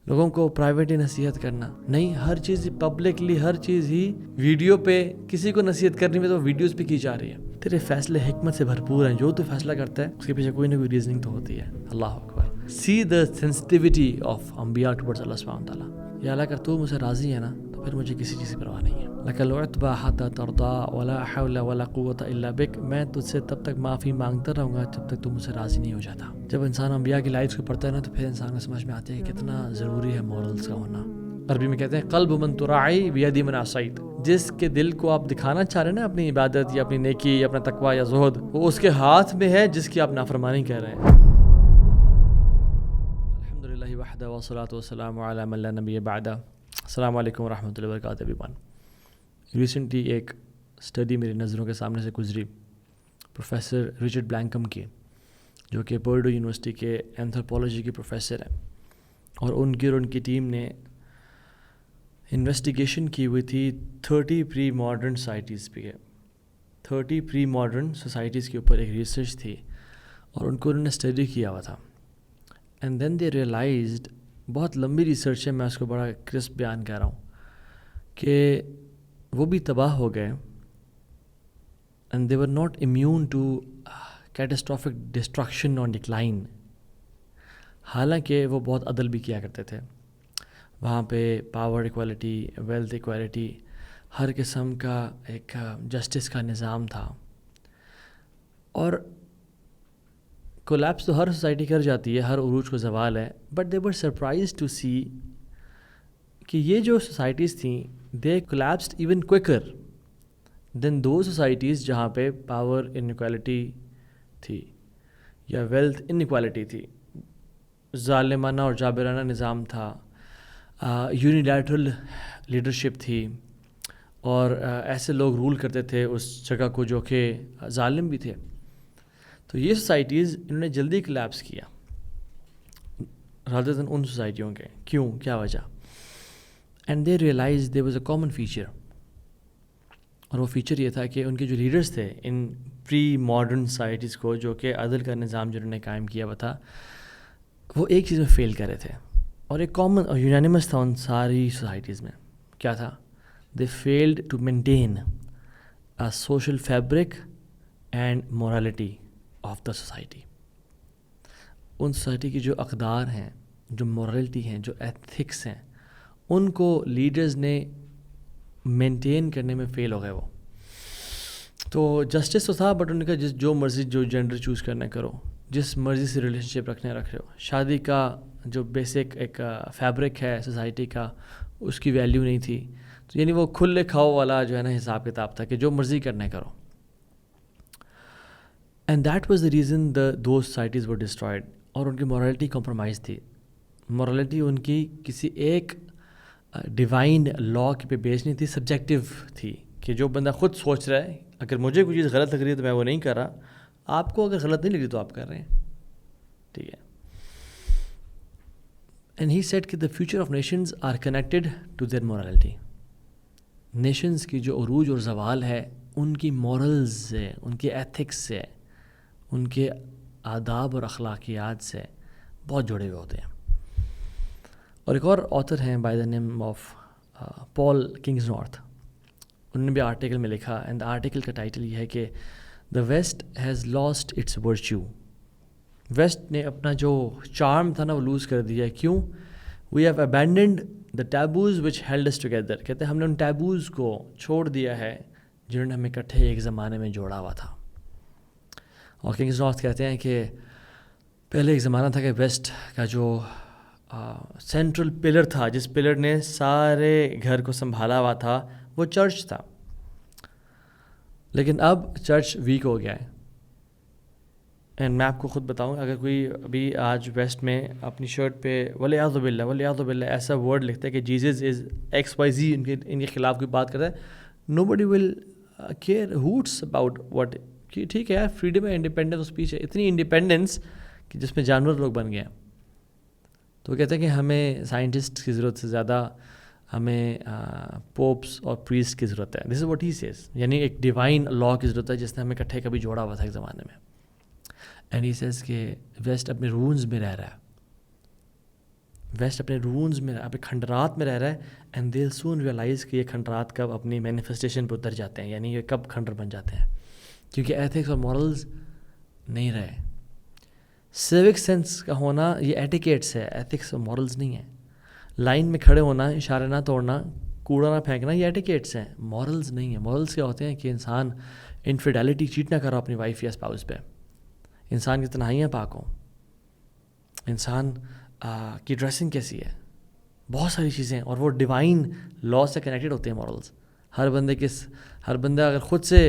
لوگوں کو پرائیویٹلی نصیحت کرنا نہیں، ہر چیز پبلکلی، ہر چیز ہی ویڈیو پہ کسی کو نصیحت کرنی میں تو ویڈیوز پہ کی جا رہی ہے. تیرے فیصلے حکمت سے بھرپور ہیں، جو تو فیصلہ کرتا ہے اس کے پیچھے کوئی نہ کوئی ریزننگ تو ہوتی ہے. اللہ اکبر. سی دا سینسٹیوٹی آف انبیاء ٹورڈز اللہ سبحانہ وتعالیٰ. یا اللہ اگر تو مجھ سے راضی ہے نا تو پھر مجھے کسی چیز کی پرواہ نہیں ہے. لَكَ الْعُتْبَى حَتَّى تَرْضَىٰ وَلَا حَوْلَ وَلَا قُوَّةَ إِلَّا بِكَ. میں تجھ سے تب تک معافی مانگتا رہوں گا جب تک تو مجھ سے راضی نہیں ہو جاتا. جب انسان انبیاء کی لائفز کو پڑھتا ہے نا تو پھر انسان کو سمجھ میں آتی ہے کہ کتنا ضروری ہے مورلز کا ہونا. عربی میں کہتے ہیں قلب من تراعی بیدی من عصیت. جس کے دل کو آپ دکھانا چاہ رہے ہیں نا اپنی عبادت یا اپنی نیکی یا اپنا تقوی یا زہد، وہ اس کے ہاتھ میں ہے جس کی آپ نافرمانی کہہ رہے ہیں. الحمدللہ وحدہ والصلاۃ والسلام علی من لا نبی بعدہ. السلام علیکم ورحمۃ اللہ وبرکاتہ. ایوریون. ریسنٹلی ایک اسٹڈی میری نظروں کے سامنے سے گزری پروفیسر رچرڈ بلینکم کی، جو کہ پرڈو یونیورسٹی کے اینتھروپولوجی کے پروفیسر ہیں، اور ان کی اور ان کی ٹیم نے انویسٹیگیشن کی ہوئی تھی 30 پری ماڈرن سوسائٹیز پہ. 30 پری ماڈرن سوسائٹیز کے اوپر ایک ریسرچ تھی اور ان کو انہوں نے اسٹڈی کیا ہوا تھا. اینڈ دین دے ریئلائزڈ، بہت لمبی ریسرچ ہے، میں اس کو بڑا کرسپ بیان کر رہا ہوں، کہ وہ بھی تباہ ہو گئے. And they were not immune to catastrophic destruction on decline. حالانکہ وہ بہت عدل بھی کیا کرتے تھے. وہاں پہ پاور ایکوالٹی، ویلتھ ایکوالٹی، ہر قسم کا ایک جسٹس کا نظام تھا. اور کولیپس تو ہر سوسائٹی کر جاتی ہے، ہر عروج کو زوال ہے، but they were surprised to see کہ یہ جو سوسائٹیز تھیں they collapsed even quicker than do societies جہاں پہ پاور انیکوالٹی تھی یا ویلتھ انیکوالٹی تھی، ظالمانہ اور جابرانہ نظام تھا، یونیلیٹرل لیڈرشپ تھی، اور ایسے لوگ رول کرتے تھے اس جگہ کو جو کہ ظالم بھی تھے. تو یہ سوسائٹیز انہوں نے جلدی کلیپس کیا رادر دین ان سوسائٹیوں کے. کیوں؟ کیا وجہ؟ And they realise there was a common feature, اور وہ فیچر یہ تھا کہ ان کے جو لیڈرز تھے ان پری ماڈرن سوسائٹیز کو، جو کہ عدل کا نظام جنہوں نے قائم کیا ہوا تھا، وہ ایک چیز میں فیل کر رہے تھے، اور ایک کامن اور یونانیمس تھا ان ساری سوسائٹیز میں. کیا تھا؟ They failed to maintain a social fabric and morality of the society. ان سوسائٹی کی جو اقدار ہیں، جو مورالٹی ہیں، جو ایتھکس ہیں، ان کو لیڈرز نے مینٹین کرنے میں فیل ہو گئے. وہ تو جسٹس تو تھا، بٹ ان کا جو مرضی جو جینڈر چوز کرنا کرو، جس مرضی سے ریلیشن شپ رکھنے رکھ رہے ہو. شادی کا جو بیسک ایک فیبرک ہے سوسائٹی کا، اس کی ویلیو نہیں تھی. تو یعنی وہ کھلے کھاؤ والا جو ہے نا حساب کتاب تھا کہ جو مرضی کرنے کرو. And that was the reason those societies were destroyed. اور ان کی مورالٹی کمپرومائز تھی. مورالٹی ان کی کسی ایک ڈیوائن لا پہ بیس نہیں تھی، سبجیکٹیو تھی، کہ جو بندہ خود سوچ رہا ہے اگر مجھے کوئی چیز غلط لگ رہی ہے تو میں وہ نہیں کر رہا، آپ کو اگر غلط نہیں لگ رہی تو آپ کر رہے ہیں. ٹھیک ہے. اینڈ ہی سیڈ کہ the future of nations are connected to their morality. Nations کی جو عروج اور زوال ہے ان کی مورلز سے، ان کے ایتھکس سے، ان کے آداب اور اخلاقیات سے بہت جڑے ہوئے ہوتے ہیں. اور ایک اور آتھر ہیں by the name of Paul Kingsnorth, انہوں نے بھی آرٹیکل میں لکھا، اینڈ آرٹیکل کا ٹائٹل یہ ہے کہ the West has lost its virtue. West نے اپنا جو چارم تھا نا وہ لوز کر دیا ہے. کیوں؟ We have abandoned the taboos which held us together. کہتے ہیں ہم نے ان ٹیبوز کو چھوڑ دیا ہے جنہوں نے ہمیں اکٹھے ایک زمانے میں جوڑا ہوا تھا. اور کنگز نارتھ کہتے ہیں کہ پہلے ایک زمانہ تھا کہ ویسٹ کا جو سینٹرل پلر تھا، جس پلر نے سارے گھر کو سنبھالا ہوا تھا، وہ چرچ تھا. لیکن اب چرچ ویک ہو گیا ہے. اینڈ میں آپ کو خود بتاؤں، اگر کوئی ابھی آج ویسٹ میں اپنی شرٹ پہ ولیعذ باللہ ایسا ورڈ لکھتا ہے کہ جیزس از XYZ، ان کے خلاف کوئی بات کرتا ہے، نو بڈی ول کیئر ہوٹس اباؤٹ واٹ. کہ ٹھیک ہے یار، فریڈم ہے، انڈیپینڈنس اسپیچ ہے. اتنی انڈیپینڈنس کہ جس میں جانور لوگ بن گئے ہیں. تو وہ کہتے ہیں کہ ہمیں سائنٹسٹ کی ضرورت سے زیادہ ہمیں پوپس اور پریسٹ کی ضرورت ہے. دس از واٹ ہی سیز، یعنی ایک ڈیوائن لا کی ضرورت ہے جس نے ہمیں اکٹھے کبھی جوڑا ہوا تھا ایک زمانے میں. اینڈ ہی سیز کہ ویسٹ اپنے رونز میں رہ رہا ہے. ویسٹ اپنے رونز میں اپنے کھنڈرات میں رہ رہا ہے، اینڈ دے سون ریئلائز کہ یہ کھنڈرات کب اپنی مینیفیسٹیشن پہ اتر جاتے ہیں، یعنی یہ کب کھنڈر بن جاتے ہیں، کیونکہ ایتھکس اور مورلز نہیں رہے. سیوک سینس کا ہونا یہ ایٹیکیٹس ہے، ایتھکس اور مورلز نہیں ہیں. لائن میں کھڑے ہونا، اشارے نہ توڑنا، کوڑا نہ پھینکنا، یہ ایٹیکیٹس ہیں، مورلز نہیں ہیں. مورلز کیا ہوتے ہیں کہ انسان انفیڈیلٹی چیٹ نہ کرو اپنی وائف یا اسپاؤس پہ، انسان کی تنہائیاں پاک ہوں، انسان کی ڈریسنگ کیسی ہے، بہت ساری چیزیں، اور وہ ڈیوائن لا سے کنیکٹڈ ہوتے ہیں مورلز. ہر بندہ اگر خود سے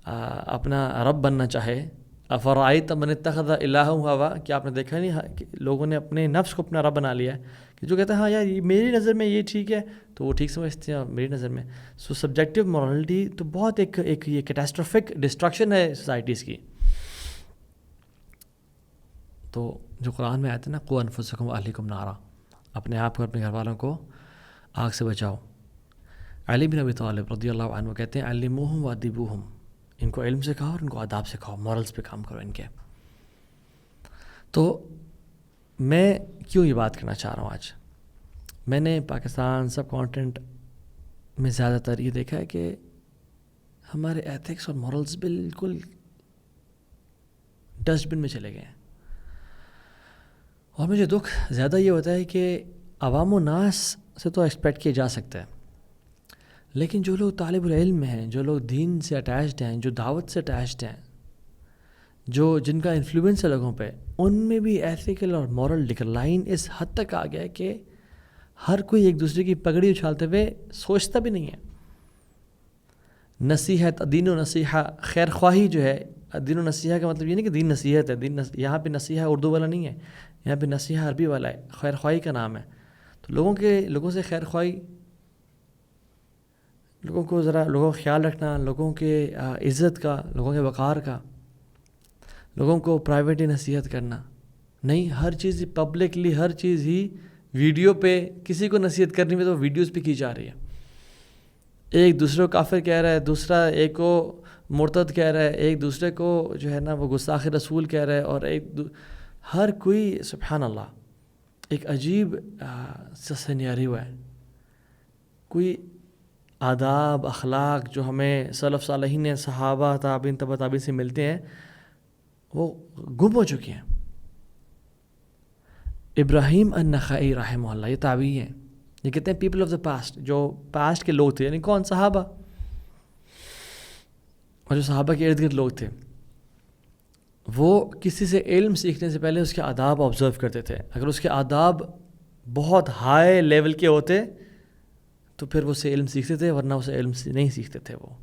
اپنا رب بننا چاہے، افرائیت من اتخذ الہہ ہوا، کیا آپ نے دیکھا نہیں کہ لوگوں نے اپنے نفس کو اپنا رب بنا لیا ہے، کہ جو کہتا ہے ہاں یار میری نظر میں یہ ٹھیک ہے تو وہ ٹھیک سمجھتے ہیں میری نظر میں. سو سبجیکٹیو مورالٹی تو بہت ایک یہ کیٹاسٹرافک ڈسٹرکشن ہے سوسائٹیز کی. تو جو قرآن میں آتا ہے نا، قوا انفسکم واہلیکم نارا، اپنے آپ کو اپنے گھر والوں کو آگ سے بچاؤ. علی بن ابی طالب رضی اللہ عنہ کہتے ہیں علموہم وادبوہم، ان کو علم سکھاؤ اور ان کو آداب سکھاؤ، مورلز پہ کام کرو ان کے. تو میں کیوں یہ بات کرنا چاہ رہا ہوں آج؟ میں نے پاکستان سب کانٹینٹ میں زیادہ تر یہ دیکھا ہے کہ ہمارے ایتھکس اور مورلز بالکل ڈسٹ بن میں چلے گئے ہیں. اور مجھے دکھ زیادہ یہ ہوتا ہے کہ عوام و ناس سے تو ایکسپیکٹ کیا جا سکتا ہے، لیکن جو لوگ طالب العلم ہیں، جو لوگ دین سے اٹیچڈ ہیں، جو دعوت سے اٹیچڈ ہیں، جن کا انفلوئنس ہے لوگوں پہ، ان میں بھی ایتھیکل اور مورل ڈکلائن اس حد تک آ گیا ہے کہ ہر کوئی ایک دوسرے کی پگڑی اچھالتے ہوئے سوچتا بھی نہیں ہے. نصیحت، دین و نصیحہ، خیر خواہی جو ہے، دین و نصیحہ کا مطلب یہ نہیں کہ دین نصیحت ہے، یہاں پہ نصیحہ اردو والا نہیں ہے، یہاں پہ نصیحہ عربی والا ہے، خیر خواہی کا نام ہے. تو لوگوں سے خیر خواہی، لوگوں کو کا خیال رکھنا، لوگوں کے عزت کا، لوگوں کے وقار کا، لوگوں کو پرائیویٹلی نصیحت کرنا نہیں. ہر چیز پبلکلی، ہر چیز ہی ویڈیو پہ، کسی کو نصیحت کرنی میں تو ویڈیوز پہ کی جا رہی ہے. ایک دوسرے کو کافر کہہ رہا ہے، دوسرا ایک کو مرتد کہہ رہا ہے، ایک دوسرے کو جو ہے نا وہ گستاخ رسول کہہ رہا ہے، اور ہر کوئی سبحان اللہ ایک عجیب سا سینیریو ہے. کوئی آداب اخلاق جو ہمیں سلف صالحین صحابہ تابعین تبع تابعین سے ملتے ہیں وہ گم ہو چکے ہیں. ابراہیم النخعی رحمہ اللہ، یہ تابعی ہیں، یہ کہتے ہیں پیپل آف دا پاسٹ، جو پاسٹ کے لوگ تھے، یعنی کون؟ صحابہ، اور جو صحابہ کے ارد گرد لوگ تھے، وہ کسی سے علم سیکھنے سے پہلے اس کے آداب آبزرو کرتے تھے. اگر اس کے آداب بہت ہائی لیول کے ہوتے تو پھر وہ اسے علم سیکھتے تھے، ورنہ اسے علم نہیں سیکھتے تھے وہ.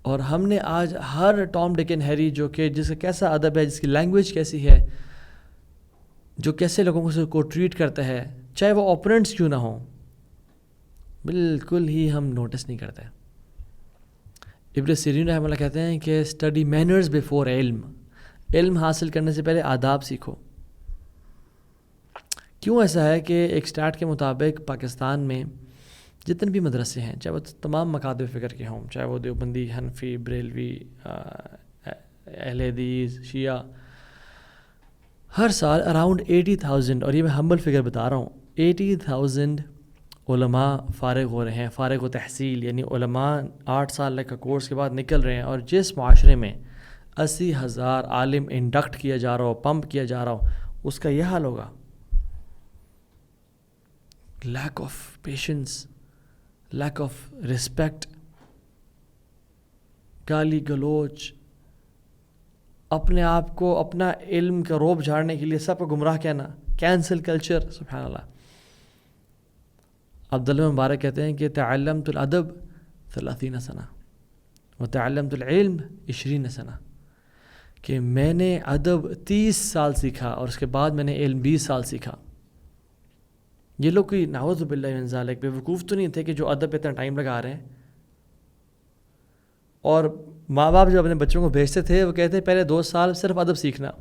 اور ہم نے آج ہر ٹام ڈک اینڈ ہیری، جو کہ جس کا کیسا ادب ہے، جس کی لینگویج کیسی ہے، جو کیسے لوگوں کو ٹریٹ کرتا ہے، چاہے وہ اوپوننٹس کیوں نہ ہوں، بالکل ہی ہم نوٹس نہیں کرتے. ابن سیرین رحمہ اللہ کہتے ہیں کہ اسٹڈی مینرز بیفور علم، علم حاصل کرنے سے پہلے آداب سیکھو. کیوں ایسا ہے کہ ایک اسٹارٹ کے مطابق پاکستان میں جتنے بھی مدرسے ہیں، چاہے وہ تمام مکاتب فکر کے ہوں، چاہے وہ دیوبندی، حنفی، بریلوی، اہل حدیث، شیعہ، ہر سال اراؤنڈ 80,000، اور یہ میں ہمبل فگر بتا رہا ہوں، 80,000 علماء فارغ ہو رہے ہیں، فارغ و تحصیل، یعنی علماء 8 سال کا کورس کے بعد نکل رہے ہیں. اور جس معاشرے میں 80,000 عالم انڈکٹ کیا جا رہا ہو، پمپ کیا جا رہا ہو، اس کا یہ حال ہوگا. Lack of patience, lack of respect, گالی گلوچ، اپنے آپ کو اپنا علم کا روب جھاڑنے کے لیے سب کو گمراہ کہنا، کینسل کلچر، سبحان اللہ. عبداللہ مبارک کہتے ہیں کہ تعلمت الادب 30 سنہ وتعلمت العلم 20 سنہ، کہ میں نے ادب 30 سال سیکھا اور اس کے بعد میں نے علم 20 سال سیکھا. یہ لوگ کوئی نعوذ باللہ من ذالک بے وقوف تو نہیں تھے کہ جو ادب پہ اتنا ٹائم لگا رہے ہیں. اور ماں باپ جو اپنے بچوں کو بھیجتے تھے وہ کہتے ہیں پہلے 2 سال صرف ادب سیکھنا،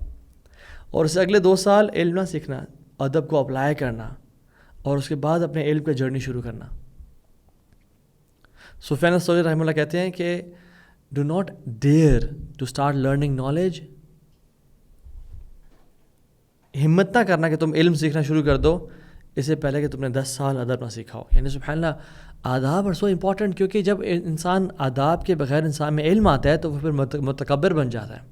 اور اس سے اگلے 2 سال علم نہ سیکھنا، ادب کو اپلائی کرنا، اور اس کے بعد اپنے علم کا جرنی شروع کرنا. سفیان الثوری رحمہ اللہ کہتے ہیں کہ do not dare to start learning knowledge ہمت نہ کرنا کہ تم علم سیکھنا شروع کر دو اس سے پہلے کہ تم نے 10 سال ادب نہ سیکھا ہو. یعنی سبحان اللہ, آداب اور سو امپورٹنٹ, کیونکہ جب انسان آداب کے بغیر انسان میں علم آتا ہے تو وہ پھر متکبر بن جاتا ہے,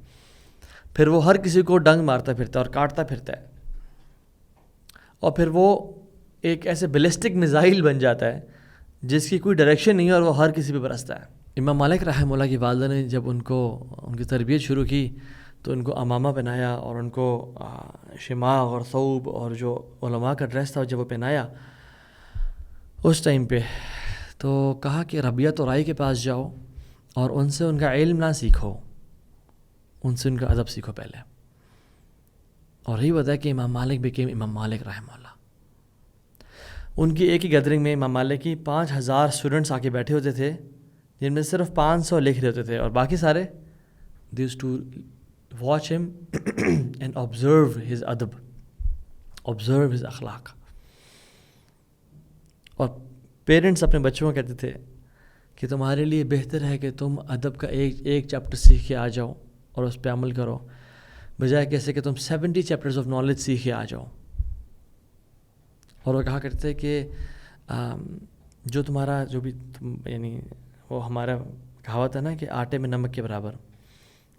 پھر وہ ہر کسی کو ڈنگ مارتا پھرتا ہے اور کاٹتا پھرتا ہے, اور پھر وہ ایک ایسے بیلسٹک میزائل بن جاتا ہے جس کی کوئی ڈائریکشن نہیں ہے اور وہ ہر کسی پہ برستا ہے. امام مالک رحمہ اللہ کی والدہ نے جب ان کی تربیت شروع کی تو ان کو امامہ پہنایا اور ان کو شماغ اور ثوب اور جو علماء کا ڈریس تھا جب وہ پہنایا اس ٹائم پہ, تو کہا کہ ربیہ تو رائی کے پاس جاؤ اور ان سے ان کا علم نہ سیکھو, ان سے ان کا ادب سیکھو پہلے. اور یہی بتا ہے کہ امام مالک بیکیم امام مالک رحمہ اللہ. ان کی ایک ہی گیدرنگ میں امام مالک کی 5000 اسٹوڈنٹس آ کے بیٹھے ہوتے تھے, جن میں صرف 500 لکھ رہے ہوتے تھے اور باقی سارے they used to watch him and observe his adab, observe his اخلاق. اور پیرنٹس اپنے بچوں کو کہتے تھے کہ تمہارے لیے بہتر ہے کہ تم ادب کا ایک چیپٹر سیکھ کے آ جاؤ اور اس پہ عمل کرو, بجائے کیسے کہ تم 70 چیپٹرز آف نالج سیکھ کے آ جاؤ. اور وہ کہا کرتے تھے کہ جو تمہارا جو بھی یعنی وہ ہمارا کہاوت ہے نا کہ آٹے میں نمک کے برابر,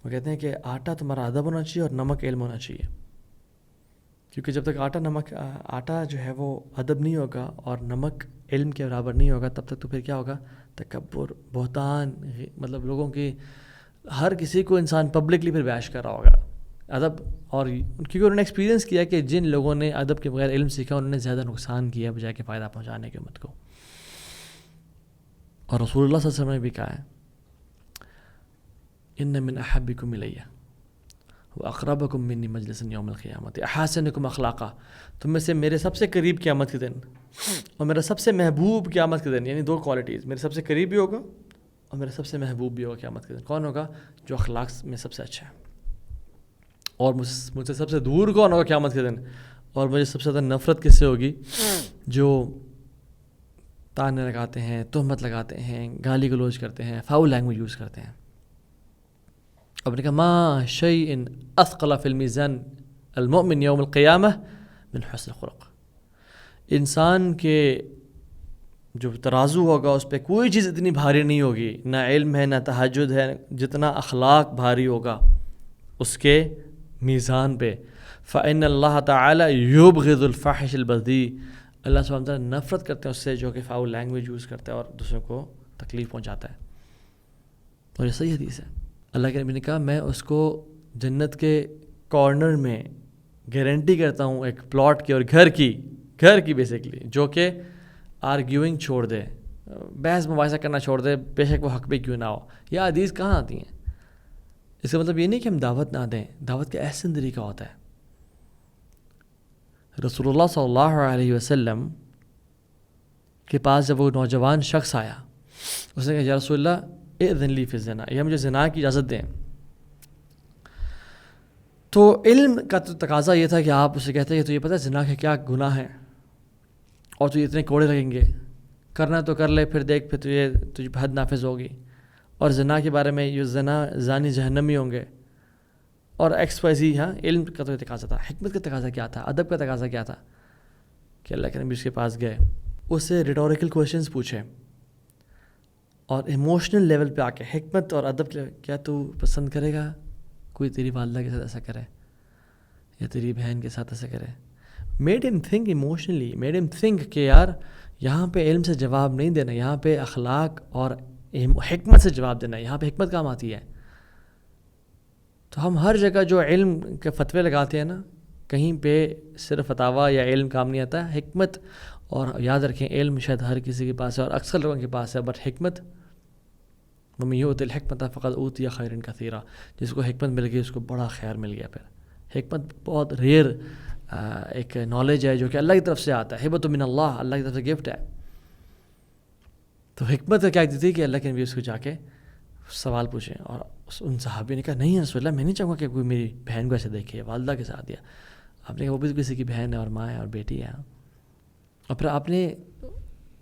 وہ کہتے ہیں کہ آٹا تمہارا ادب ہونا چاہیے اور نمک علم ہونا چاہیے, کیونکہ جب تک آٹا جو ہے وہ ادب نہیں ہوگا اور نمک علم کے برابر نہیں ہوگا تب تک تو پھر کیا ہوگا, تکبر, بہتان, مطلب لوگوں کی ہر کسی کو انسان پبلکلی پھر بیش کر رہا ہوگا ادب. اور کیونکہ انہوں نے ایکسپیرینس کیا کہ جن لوگوں نے ادب کے بغیر علم سیکھا انہوں نے زیادہ نقصان کیا بجائے کہ فائدہ پہنچانے کی امت کو. اور رسول اللہ صلی اللہ علیہ وسلم نے بھی کہا ہے ان من احبکم الی واقربکم منی مجلسا یوم القیامۃ احسنکم اخلاقا, تم میں سے میرے سب سے قریب قیامت کے دن اور میرا سب سے محبوب قیامت کے دن, یعنی 2 کوالٹیز, میرے سب سے قریب بھی ہوگا اور میرا سب سے محبوب بھی ہوگا قیامت کے دن. کون ہوگا؟ جو اخلاق میں سب سے اچھا ہے. اور مجھ سے سب سے دور کون ہوگا قیامت کے دن, اور مجھے سب سے زیادہ نفرت کس سے ہوگی؟ جو تانے لگاتے ہیں, تہمت لگاتے ہیں, گالی گلوچ کرتے ہیں, فاؤل لینگویج یوز کرتے ہیں. اب نے کہا ما شیء اثقل فی المیزان المؤمن یوم القیامہ من حسن الخلق. انسان کے جو ترازو ہوگا اس پہ کوئی چیز اتنی بھاری نہیں ہوگی, نہ علم ہے نہ تہجد ہے, جتنا اخلاق بھاری ہوگا اس کے میزان پہ. فإن اللہ تعالی یبغض الفاحش البذیء, اللہ سبحانہ تعالیٰ نفرت کرتے ہیں اس سے جو کہ فاؤل لینگویج یوز کرتا ہے اور دوسروں کو تکلیف پہنچاتا ہے. اور یہ صحیح حدیث ہے. اللہ کے نبی نے کہا میں اس کو جنت کے کارنر میں گارنٹی کرتا ہوں ایک پلاٹ کی اور گھر کی بیسیکلی, جو کہ آرگیوئنگ چھوڑ دے, بحث مباحثہ کرنا چھوڑ دے, بے شک وہ حق پہ کیوں نہ ہو. یہ حدیث کہاں آتی ہیں؟ اس کا مطلب یہ نہیں کہ ہم دعوت نہ دیں, دعوت کا احسن طریقہ ہوتا ہے. رسول اللہ صلی اللہ علیہ وسلم کے پاس جب وہ نوجوان شخص آیا, اس نے کہا یا رسول اللہ اذن لی فی الزنا, یا مجھے زنا کی اجازت دیں. تو علم کا تو تقاضا یہ تھا کہ آپ اسے کہتے ہیں کہ تو یہ پتہ ہے زنا کے کیا گناہ ہے اور تو یہ اتنے کوڑے لگیں گے, کرنا تو کر لے, پھر دیکھ پھر تجھے حد نافذ ہوگی, اور زنا کے بارے میں یہ زانی جہنمی ہوں گے, اور ایکس وائی زی. ہاں علم کا تو تقاضا تھا, حکمت کا تقاضا کیا تھا, ادب کا تقاضا کیا تھا کہ اللہ کے نبی اس کے پاس گئے, اس سے ریٹوریکل کویشچنز پوچھے اور ایموشنل لیول پہ آ کے حکمت اور ادب کیا تو پسند کرے گا کوئی تیری والدہ کے ساتھ ایسا کرے یا تیری بہن کے ساتھ ایسا کرے. میڈ ہم تھنک ایموشنلی, میڈ ہم تھنک کہ یار یہاں پہ علم سے جواب نہیں دینا, یہاں پہ اخلاق اور حکمت سے جواب دینا, یہاں پہ حکمت کام آتی ہے. تو ہم ہر جگہ جو علم کے فتوے لگاتے ہیں نا, کہیں پہ صرف فتاویٰ یا علم کام نہیں آتا, حکمت. اور یاد رکھیں علم شاید ہر کسی کے پاس ہے اور اکثر لوگوں کے پاس ہے, بٹ حکمت وَمَن يُؤْتِ الْحِكْمَةَ فَقَدْ أُوتِيَ خَيْرًا كَثِيرًا, جس کو حکمت مل گئی اس کو بڑا خیر مل گیا. پھر حکمت بہت ریئر ایک نالج ہے جو کہ اللہ کی طرف سے آتا ہے, ہبۃ من اللہ, اللہ کی طرف سے گفٹ ہے. تو حکمت کیا دی تھی کہ اللہ کے نبی اس کو جا کے سوال پوچھیں, اور ان صحابی نے کہا نہیں رسول اللہ میں نہیں چاہوں گا کہ کوئی میری بہن کو ایسے دیکھے, والدہ کے ساتھ. دیا آپ نے کہا وہ بھی کسی کی بہن ہے اور ماں ہے اور بیٹی ہے. اور پھر آپ نے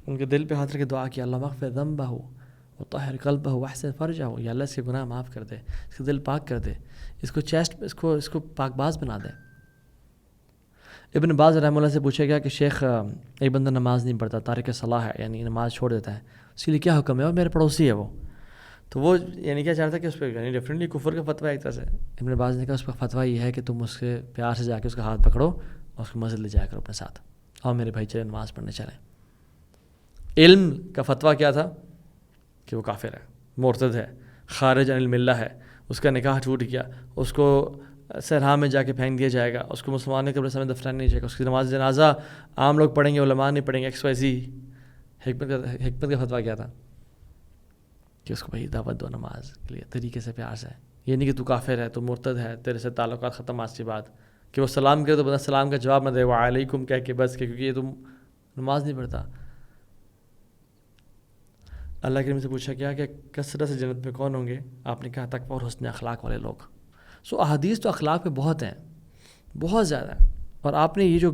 ان کے دل پہ ہاتھ رکھ کے دعا کیا اللہ مغفر ذنبہ وطہر قلبہ واحسن فرجہ, یا اللہ اس کے گناہ معاف کر دے, اس کا دل پاک کر دے, اس کو چیسٹ اس کو پاک باز بنا دے. ابن باز رحمہ اللہ سے پوچھا گیا کہ شیخ ایک بندہ نماز نہیں پڑھتا، تارک صلاح ہے، یعنی نماز چھوڑ دیتا ہے، اس کے لیے کیا حکم ہے؟ اور میرے پڑوسی ہے وہ، تو وہ یعنی کیا چاہتا ہے کہ اس پہ یعنی ڈیفرنٹلی کفر کا فتویٰ ایک طرح سے. ابن باز نے کہا اس کا فتویٰ یہ ہے کہ تم اس کے پیار سے جا کے اس کا ہاتھ پکڑو اور اس کو مسجد لے جایا کرو اپنے ساتھ، اور میرے بھائی چلے نماز پڑھنے چلیں. علم کا فتویٰ کیا تھا کہ وہ کافر ہے، مرتد ہے، خارج عن الملہ ہے، اس کا نکاح ٹوٹ گیا، اس کو صحرا میں جا کے پھینک دیا جائے گا، اس کو مسلمان کے قبرستان میں دفنایا نہیں جائے گا، اس کی نماز جنازہ عام لوگ پڑھیں گے، علماء نہیں پڑھیں گے، ایکس وائی زی. حکمت کا فتویٰ کیا تھا کہ اس کو بھائی دعوت دو نماز کے لیے طریقے سے، پیار سے. یہ نہیں کہ تو کافر ہے، تو مرتد ہے، تیرے سے تعلقات ختم. آج کی بات کہ وہ سلام کرے تو بندہ سلام کا جواب نہ دے وعلیکم کہہ کے بس کہ، کیونکہ یہ تم نماز نہیں پڑھتا. اللہ کریم سے پوچھا گیا کہ کثرت سے جنت میں کون ہوں گے؟ آپ نے کہا تقوی اور حسن اخلاق والے لوگ. سو احادیث تو اخلاق پہ بہت ہیں، بہت زیادہ. اور آپ نے یہ جو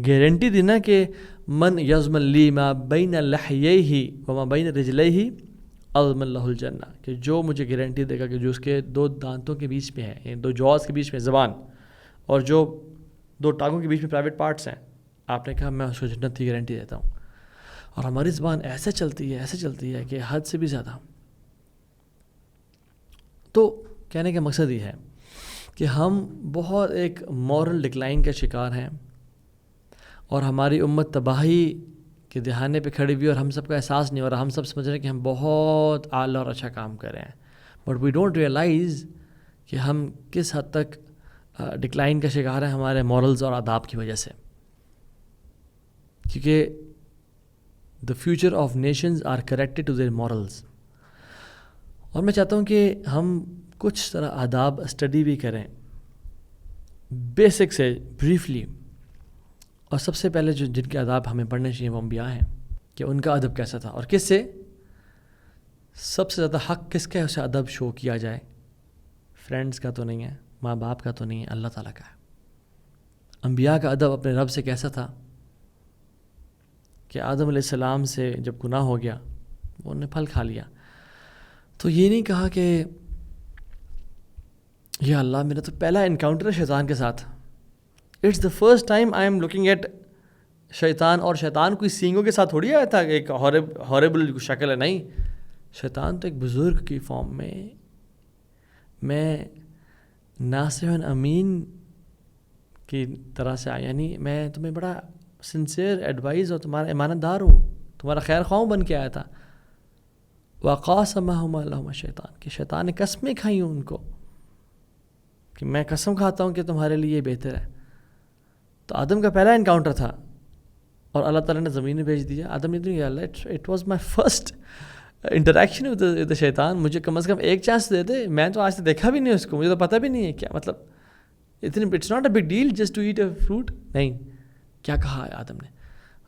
گارنٹی دی نا کہ من یضمن لی ما بین لحییہ وما بین رجلیہ اضمن لہ الجنہ، کہ جو مجھے گارنٹی دے گا کہ جو اس کے دو دانتوں کے بیچ میں ہے، یعنی دو جوز کے بیچ میں زبان، اور جو دو ٹانگوں کے بیچ میں پرائیویٹ پارٹس ہیں، آپ نے کہا میں اس کو جنت کی گارنٹی دیتا ہوں. اور ہماری زبان ایسے چلتی ہے کہ حد سے بھی زیادہ. تو کہنے کا مقصد یہ ہے کہ ہم بہت ایک مورل ڈکلائن کا شکار ہیں، اور ہماری امت تباہی کے دہانے پہ کھڑی ہوئی، اور ہم سب کا احساس نہیں ہو رہا. ہم سب سمجھ رہے ہیں کہ ہم بہت اعلیٰ اور اچھا کام کر رہے ہیں، بٹ وی ڈونٹ ریئلائز کہ ہم کس حد تک ڈکلائن کا شکار ہیں ہمارے مورلز اور آداب کی وجہ سے. کیونکہ the future of nations are connected to their morals. اور میں چاہتا ہوں کہ ہم کچھ طرح آداب اسٹڈی بھی کریں بیسک سے بریفلی. اور سب سے پہلے جن کے آداب ہمیں پڑھنے چاہیے وہ انبیاء ہیں، کہ ان کا ادب کیسا تھا، اور کس سے سب سے زیادہ حق کس کا ہے اسے ادب شو کیا جائے. فرینڈز کا تو نہیں ہے، ماں باپ کا تو نہیں ہے، اللہ تعالیٰ کا ہے. انبیاء کا ادب اپنے رب سے کیسا تھا کہ آدم علیہ السلام سے جب گناہ ہو گیا وہ انہوں نے پھل کھا لیا، تو یہ نہیں کہا کہ یا اللہ میرا تو پہلا انکاؤنٹر ہے شیطان کے ساتھ، it's the first time I am looking at شیطان. اور شیطان کوئی سینگوں کے ساتھ تھوڑی آیا تھا، ایک ہاربل شکل ہے، نہیں. شیطان تو ایک بزرگ کی فارم میں ناصح امین کی طرح سے آیا، یعنی میں تمہیں بڑا سنسیئر ایڈوائز اور تمہارا امانت دار ہوں، تمہارا خیر خواہ بن کے آیا تھا. وَقَاسَمَهُمَا لَهُمَا الشَّيْطَانُ، کہ شیطان نے قسمیں کھائی ہوں ان کو کہ میں قسم کھاتا ہوں کہ تمہارے لیے یہ بہتر ہے. تو آدم کا پہلا انکاؤنٹر تھا، اور اللہ تعالیٰ نے زمین میں بھیج دیا. آدم نے کہا اللہ it was my first interaction with شیطان، مجھے کم از کم ایک چانس دے دے، میں تو آج تک دیکھا بھی نہیں اس کو، مجھے تو پتہ بھی نہیں ہے کیا مطلب اتنی، it's not a big deal just to eat a fruit. نہیں، کیا کہا ہے آدم نے؟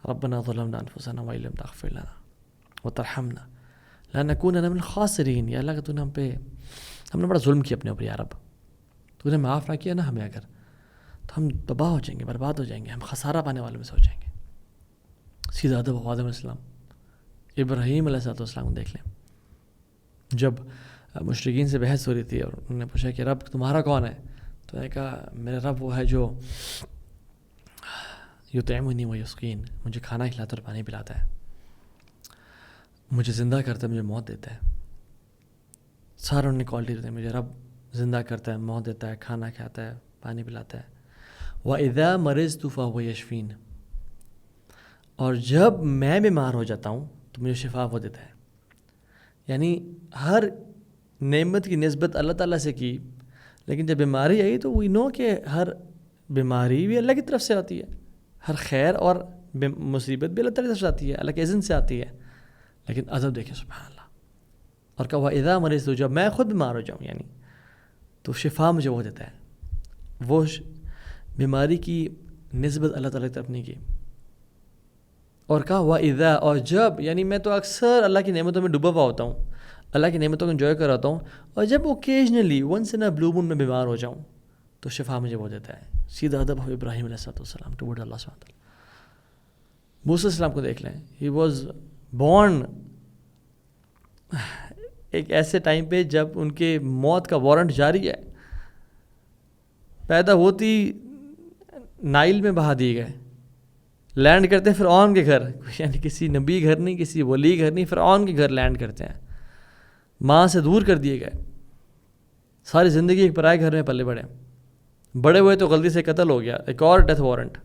ربنا ظلمنا انفسنا وان لم تغفر لنا وترحمنا لنکونن من الخاسرین. یا اللہ کہ تو نے ہم نے بڑا ظلم کیا اپنے اوپر، یا رب تو نے معاف نہ کیا نا ہمیں، اگر تو ہم تباہ ہو جائیں گے، برباد ہو جائیں گے، ہم خسارہ پانے والوں میں سے ہو جائیں گے. سیدھا ادب آدم علیہ السلام. ابراہیم علیہ السلام کو دیکھ لیں، جب مشرکین سے بحث ہو رہی تھی اور انہوں نے پوچھا کہ رب تمہارا کون ہے، تو نے کہا میرا رب وہ ہے جو یطعمنی ویسقین، مجھے کھانا کھلاتا اور پانی پلاتا ہے، مجھے زندہ کرتا ہے، مجھے موت دیتا ہے. سارا انہوں نے کوالٹی دیتے ہیں، مجھے رب زندہ کرتا ہے، موت دیتا ہے، کھانا کھلاتا ہے، پانی پلاتا ہے. وَإِذَا مَرِضْتُ فَهُوَ يَشْفِينِ، اور جب میں بیمار ہو جاتا ہوں تو مجھے شفا وہ دیتا ہے. یعنی ہر نعمت کی نسبت اللہ تعالیٰ سے کی، لیکن جب بیماری آئی تو وی نو کہ ہر بیماری بھی اللہ کی طرف سے آتی ہے، ہر خیر اور مصیبت بھی اللہ تعالیٰ کی طرف سے آتی ہے، اللہ کے اذن سے آتی ہے. لیکن ادب دیکھیں سبحان اللہ. اور کہا وَإِذَا مَرِضْتُ، جب میں خود بیمار ہو جاؤں یعنی تو شفا مجھے وہ دیتا ہے. وہ بیماری کی نسبت اللہ تعالیٰ کی طرف نہیں کی. اور کہا وَإِذَا، اور جب، یعنی میں تو اکثر اللہ کی نعمتوں میں ڈوبا ہوا ہوتا ہوں، اللہ کی نعمتوں کو انجوائے کر رہتا ہوں، اور جب اوکیجنلی ونس ان اے بلو مون میں بیمار ہو جاؤں تو شفا مجھے وہ دیتا ہے. سیدھا ادب ہو ابراہیم علیہ السلام ٹوورڈ اللہ سبحانہ وتعالی. موسیٰ علیہ السلام کو دیکھ لیں، ہی واز بورن ایک ایسے ٹائم پہ جب ان کے موت کا وارنٹ جاری ہے. پیدا ہوتی نائل میں بہا دیے گئے. لینڈ کرتے ہیں فرعون کے گھر, یعنی کسی نبی گھر نہیں, کسی ولی گھر نہیں, فرعون کے گھر لینڈ کرتے ہیں. ماں سے دور کر دیے گئے, ساری زندگی ایک پرائے گھر میں پلے بڑے ہوئے تو غلطی سے قتل ہو گیا, ایک اور ڈیتھ وارنٹ,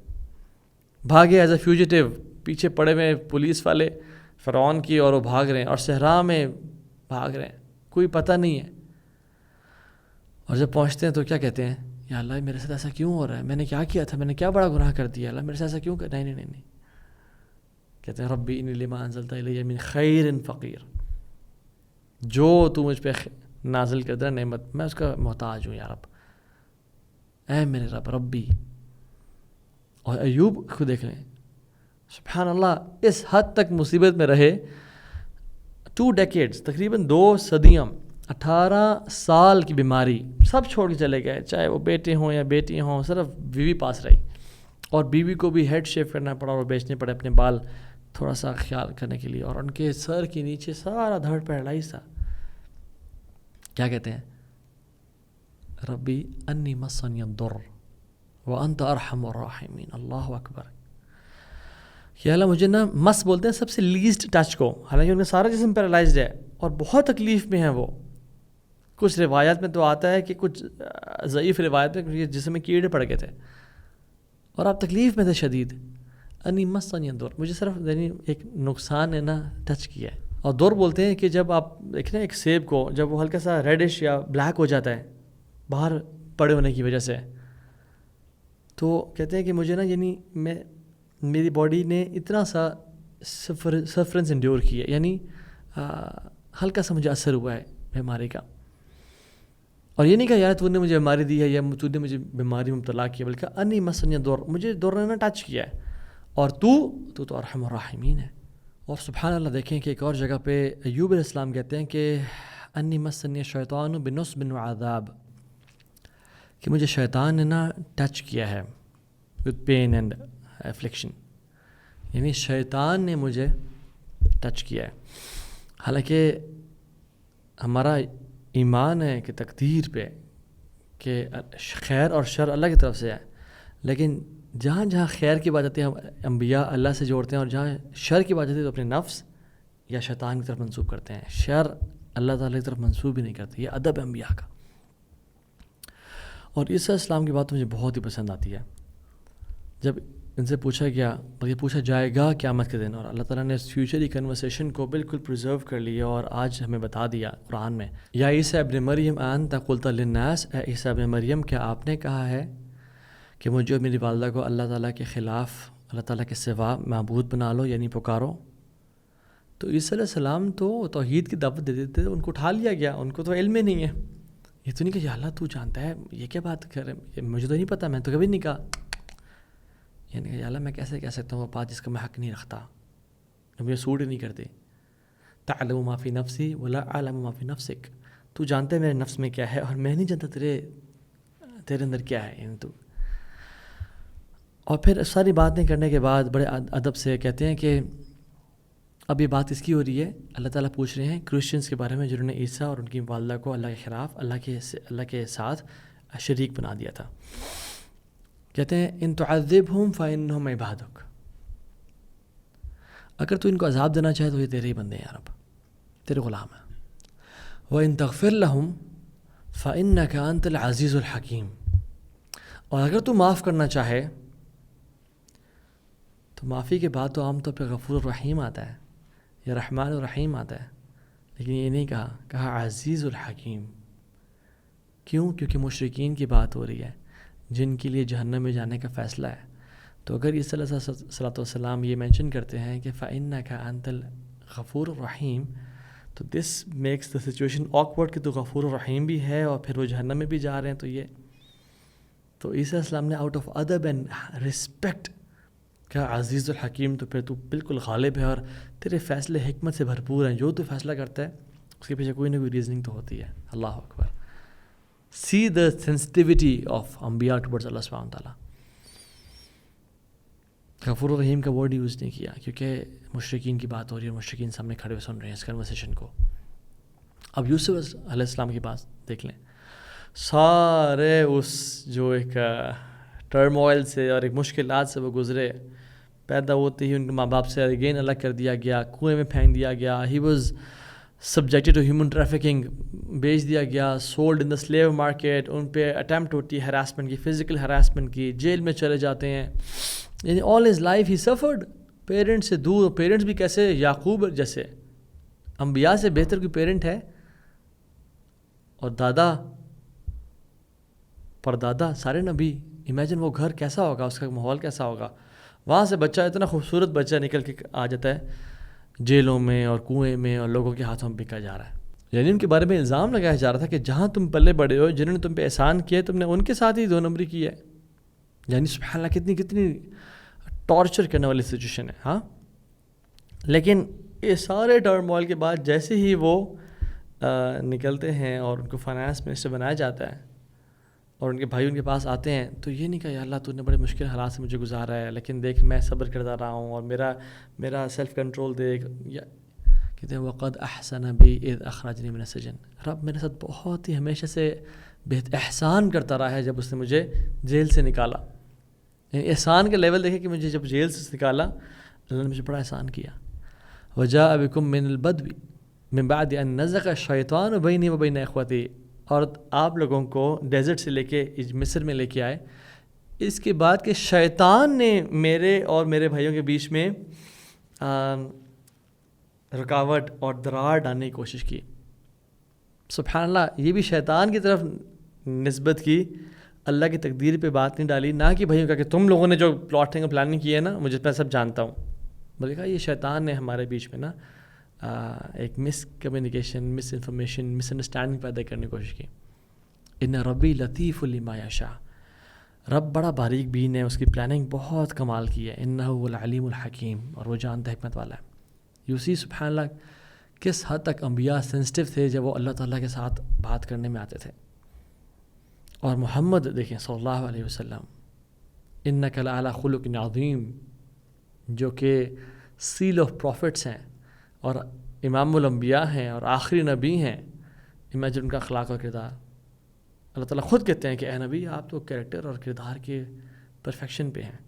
بھاگے ایز اے فیوجیٹیو, پیچھے پڑے ہوئے پولیس والے فرعون کی, اور وہ بھاگ رہے ہیں, اور صحرا میں بھاگ رہے ہیں, کوئی پتہ نہیں ہے. اور جب پہنچتے ہیں تو کیا کہتے ہیں, یا اللہ میرے ساتھ ایسا کیوں ہو رہا ہے, میں نے کیا کیا تھا, میں نے کیا بڑا گناہ کر دیا, اللہ میرے ساتھ ایسا کیوں کر. نہیں. کہتے ہیں ربی انی لما انزلت الی من خیر فقیر, جو تو مجھ پہ نازل کر دے نعمت میں اس کا محتاج ہوں یا رب, اے میرے رب ربی. اور ایوب کو دیکھ لیں, سبحان اللہ, اس حد تک مصیبت میں رہے, 2 decades, تقریباً 2 صدیاں, 18 سال کی بیماری, سب چھوڑ کے چلے گئے, چاہے وہ بیٹے ہوں یا بیٹی ہوں, صرف بیوی پاس رہی, اور بیوی کو بھی ہیڈ شیو کرنا پڑا اور بیچنے پڑے اپنے بال تھوڑا سا خیال کرنے کے لیے, اور ان کے سر کے نیچے سارا دھڑ پیرالائز تھا. کیا کہتے ہیں, ربی انی مسنی الضر وانت ارحم الراحمین. اللہ اکبر. کہ اللہ مجھے نا, مس بولتے ہیں سب سے لیسٹ ٹچ کو, حالانکہ ان کا سارا جسم پیرالائزڈ ہے اور بہت تکلیف میں ہیں وہ. کچھ روایات میں تو آتا ہے کہ کچھ ضعیف روایت میں جسم میں کیڑے پڑ گئے تھے اور آپ تکلیف میں تھے شدید. انی مسنی الضر, مجھے صرف ایک نقصان ہے نا ٹچ کیا ہے. اور دور بولتے ہیں کہ جب آپ دیکھیں ایک سیب کو, جب وہ ہلکا سا ریڈش یا بلیک ہو جاتا ہے باہر پڑے ہونے کی وجہ سے, تو کہتے ہیں کہ مجھے نا, یعنی میری باڈی نے اتنا سا سفرنس انڈیور کی ہے, یعنی ہلکا سا مجھے اثر ہوا ہے بیماری کا. اور یہ نہیں کہا یار تو نے مجھے بیماری دی ہے یا تو نے مجھے بیماری میں مبتلا کیا, بلکہ انی مسنی الضر, مجھے دور نے نا ٹچ کیا ہے, اور تو ارحم الراحمین ہے. اور سبحان اللہ دیکھیں کہ ایک اور جگہ پہ ایوب علیہ السلام کہتے ہیں کہ انی مسنی الشیطان بنصب وعذاب, کہ مجھے شیطان نے نا ٹچ کیا ہے with pain and affliction, یعنی شیطان نے مجھے ٹچ کیا ہے. حالانکہ ہمارا ایمان ہے کہ تقدیر پہ کہ خیر اور شر اللہ کی طرف سے ہے, لیکن جہاں جہاں خیر کی بات آتی ہے ہم انبیاء اللہ سے جوڑتے ہیں, اور جہاں شر کی بات آتی ہے تو اپنے نفس یا شیطان کی طرف منسوب کرتے ہیں. شر اللہ تعالیٰ کی طرف منسوب بھی نہیں کرتے, یہ ادب ہے انبیاء کا. اور عیسیٰ السلام کی بات مجھے بہت ہی پسند آتی ہے. جب ان سے پوچھا گیا, اور یہ پوچھا جائے گا قیامت کے دن, اور اللہ تعالیٰ نے اس فیوچری کنورسیشن کو بالکل پرزرو کر لیا اور آج ہمیں بتا دیا قرآن میں, یا عیسیٰ ابن مریم انت قلت للناس, اے عیسیٰ ابن مریم کیا آپ نے کہا ہے کہ مجھے اور میری والدہ کو اللہ تعالیٰ کے خلاف, اللہ تعالیٰ کے سوا معبود بنا لو, یعنی پکارو. تو عیسیٰ علیہ السلام تو توحید کی دعوت دے دیتے تھے, ان کو اٹھا لیا گیا, ان کو تو علم ہی نہیں ہے. یہ تو نہیں کہ یا اللہ تو جانتا ہے, یہ کیا بات کر رہے, مجھے تو نہیں پتہ, میں تو کبھی نہیں کہا. یعنی کہ یا اللہ میں کیسے کہہ سکتا ہوں وہ بات جس کا میں حق نہیں رکھتا, جو مجھے سوٹ ہی نہیں کرتی. تعلم ما فی نفسی ولا اعلم ما فی نفسک, تو جانتا ہے میرے نفس میں کیا ہے اور میں نہیں جانتا تیرے اندر کیا ہے. یعنی تو, اور پھر ساری باتیں کرنے کے بعد بڑے ادب سے کہتے ہیں کہ اب یہ بات اس کی ہو رہی ہے, اللہ تعالیٰ پوچھ رہے ہیں کرسچنس کے بارے میں جنہوں نے عیسیٰ اور ان کی والدہ کو اللہ کے خلاف اللہ کے ساتھ شریک بنا دیا تھا. کہتے ہیں ان تعذبہم فإنہم عبادک, اگر تو ان کو عذاب دینا چاہے تو یہ تیرے ہی بندے ہیں یا رب, تیرے غلام ہیں. وإن تغفر لہم فإنک انت العزیز الحکیم, اور اگر تو معاف کرنا چاہے تو معافی کے بعد تو عام طور پہ غفور الرحیم آتا ہے یا رحمان الرحیم آتا ہے, لیکن یہ نہیں کہا عزیز الحکیم. کیوں؟ کیونکہ مشرکین کی بات ہو رہی ہے جن کے لیے جہنم میں جانے کا فیصلہ ہے. تو اگر یہ صلی اللہ علیہ وسلم یہ مینشن کرتے ہیں کہ فإنک انت الغفور الرحیم, تو this makes the situation awkward کہ تو غفور الرحیم بھی ہے اور پھر وہ جہنم میں بھی جا رہے ہیں. تو عیسیٰ علیہ السلام نے آؤٹ آف ادب اینڈ رسپیکٹ کہا عزیز الحکیم, تو پھر تو بالکل غالب ہے اور تیرے فیصلے حکمت سے بھرپور ہیں, جو تو فیصلہ کرتا ہے اس کے پیچھے کوئی نہ کوئی ریزننگ تو ہوتی ہے. اللہ اکبر. See the sensitivity of انبیاء towards اللہ سبحانہ وتعالیٰ. غفور الرحیم کا ورڈ یوز نہیں کیا کیونکہ مشرکین کی بات ہو رہی ہے, مشرکین سامنے کھڑے ہوئے سن رہے ہیں اس کنورسیشن کو. اب یوسف علیہ السلام کی بات دیکھ لیں, سارے اس جو ایک ٹرموائل سے اور ایک مشکلات سے وہ گزرے. پیدا ہوتے ہی ان کے ماں باپ سے اگین الگ کر دیا گیا, کنویں میں پھینک دیا گیا. He was subjected to human trafficking, بیچ دیا گیا, sold in the slave market. ان پہ اٹیمپٹ ہوتی ہے ہراسمنٹ کی, فزیکل ہراسمنٹ کی, جیل میں چلے جاتے ہیں. یعنی all his life he suffered, parents سے دور. پیرنٹس بھی کیسے, یعقوب جیسے, انبیاء سے بہتر کوئی پیرنٹ ہے؟ اور دادا پردادا سارے نبی. امیجن وہ گھر کیسا ہوگا, اس کا ماحول کیسا ہوگا. وہاں سے بچہ, اتنا خوبصورت بچہ نکل کے آ جاتا ہے جیلوں میں اور کنویں میں اور لوگوں کے ہاتھوں میں بکا جا رہا ہے. یعنی ان کے بارے میں الزام لگایا جا رہا تھا کہ جہاں تم پلے بڑے ہو, جنہوں نے تم پہ احسان کیا, تم نے ان کے ساتھ ہی 2 نمبری کی ہے. یعنی سبحان اللہ کتنی ٹارچر کرنے والی سچویشن ہے. ہاں, لیکن یہ سارے ٹرموائل کے بعد جیسے ہی وہ نکلتے ہیں اور ان کو فائنانس منسٹر بنایا جاتا ہے اور ان کے بھائی ان کے پاس آتے ہیں, تو یہ نہیں کہا یا اللہ تو نے بڑے مشکل حالات سے مجھے گزارا ہے, لیکن دیکھ میں صبر کرتا رہا ہوں اور میرا سیلف کنٹرول دیکھ. یا کہتے ہیں وقد احسن بی اذ اخرجنی من السجن, رب میرے ساتھ بہت ہی ہمیشہ سے بہت احسان کرتا رہا ہے جب اس نے مجھے جیل سے نکالا. یعنی احسان کا لیول دیکھیں کہ مجھے جب جیل سے نکالا اللہ نے مجھے بڑا احسان کیا. وجاء بکم من البدو من بعد ان نزغ الشیطان بینی و بین اخوتی, اور آپ لوگوں کو ڈیزرٹ سے لے کے مصر میں لے کے آئے اس کے بعد کہ شیطان نے میرے اور میرے بھائیوں کے بیچ میں رکاوٹ اور دراڑ ڈالنے کی کوشش کی. سبحان اللہ, یہ بھی شیطان کی طرف نسبت کی, اللہ کی تقدیر پہ بات نہیں ڈالی, نہ کہ بھائیوں کا کہ تم لوگوں نے جو پلاٹنگ اور پلاننگ کی ہے نا مجھے میں سب جانتا ہوں, بلکہ کہا یہ شیطان نے ہمارے بیچ میں نا ایک مس کمیونیکیشن, مس انفارمیشن, مس انڈرسٹینڈنگ پیدا کرنے کی کوشش کی. ان ربی لطیف لما یشاء, رب بڑا باریک بین ہے, اس کی پلاننگ بہت کمال کی ہے. انہ هو العلیم الحکیم, اور وہ جانتا ہے, حکمت والا ہے. یوسی سبحان اللہ کس حد تک انبیاء سینسٹیو تھے جب وہ اللہ تعالیٰ کے ساتھ بات کرنے میں آتے تھے. اور محمد دیکھیں صلی اللہ علیہ وسلم, انک لعلی خلق عظیم, جو کہ سیل آف پروفٹس ہیں اور امام الانبیاء ہیں اور آخری نبی ہیں. امیجن ان کا اخلاق اور کردار. اللہ تعالیٰ خود کہتے ہیں کہ اے نبی آپ تو کریکٹر اور کردار کے پرفیکشن پہ ہیں.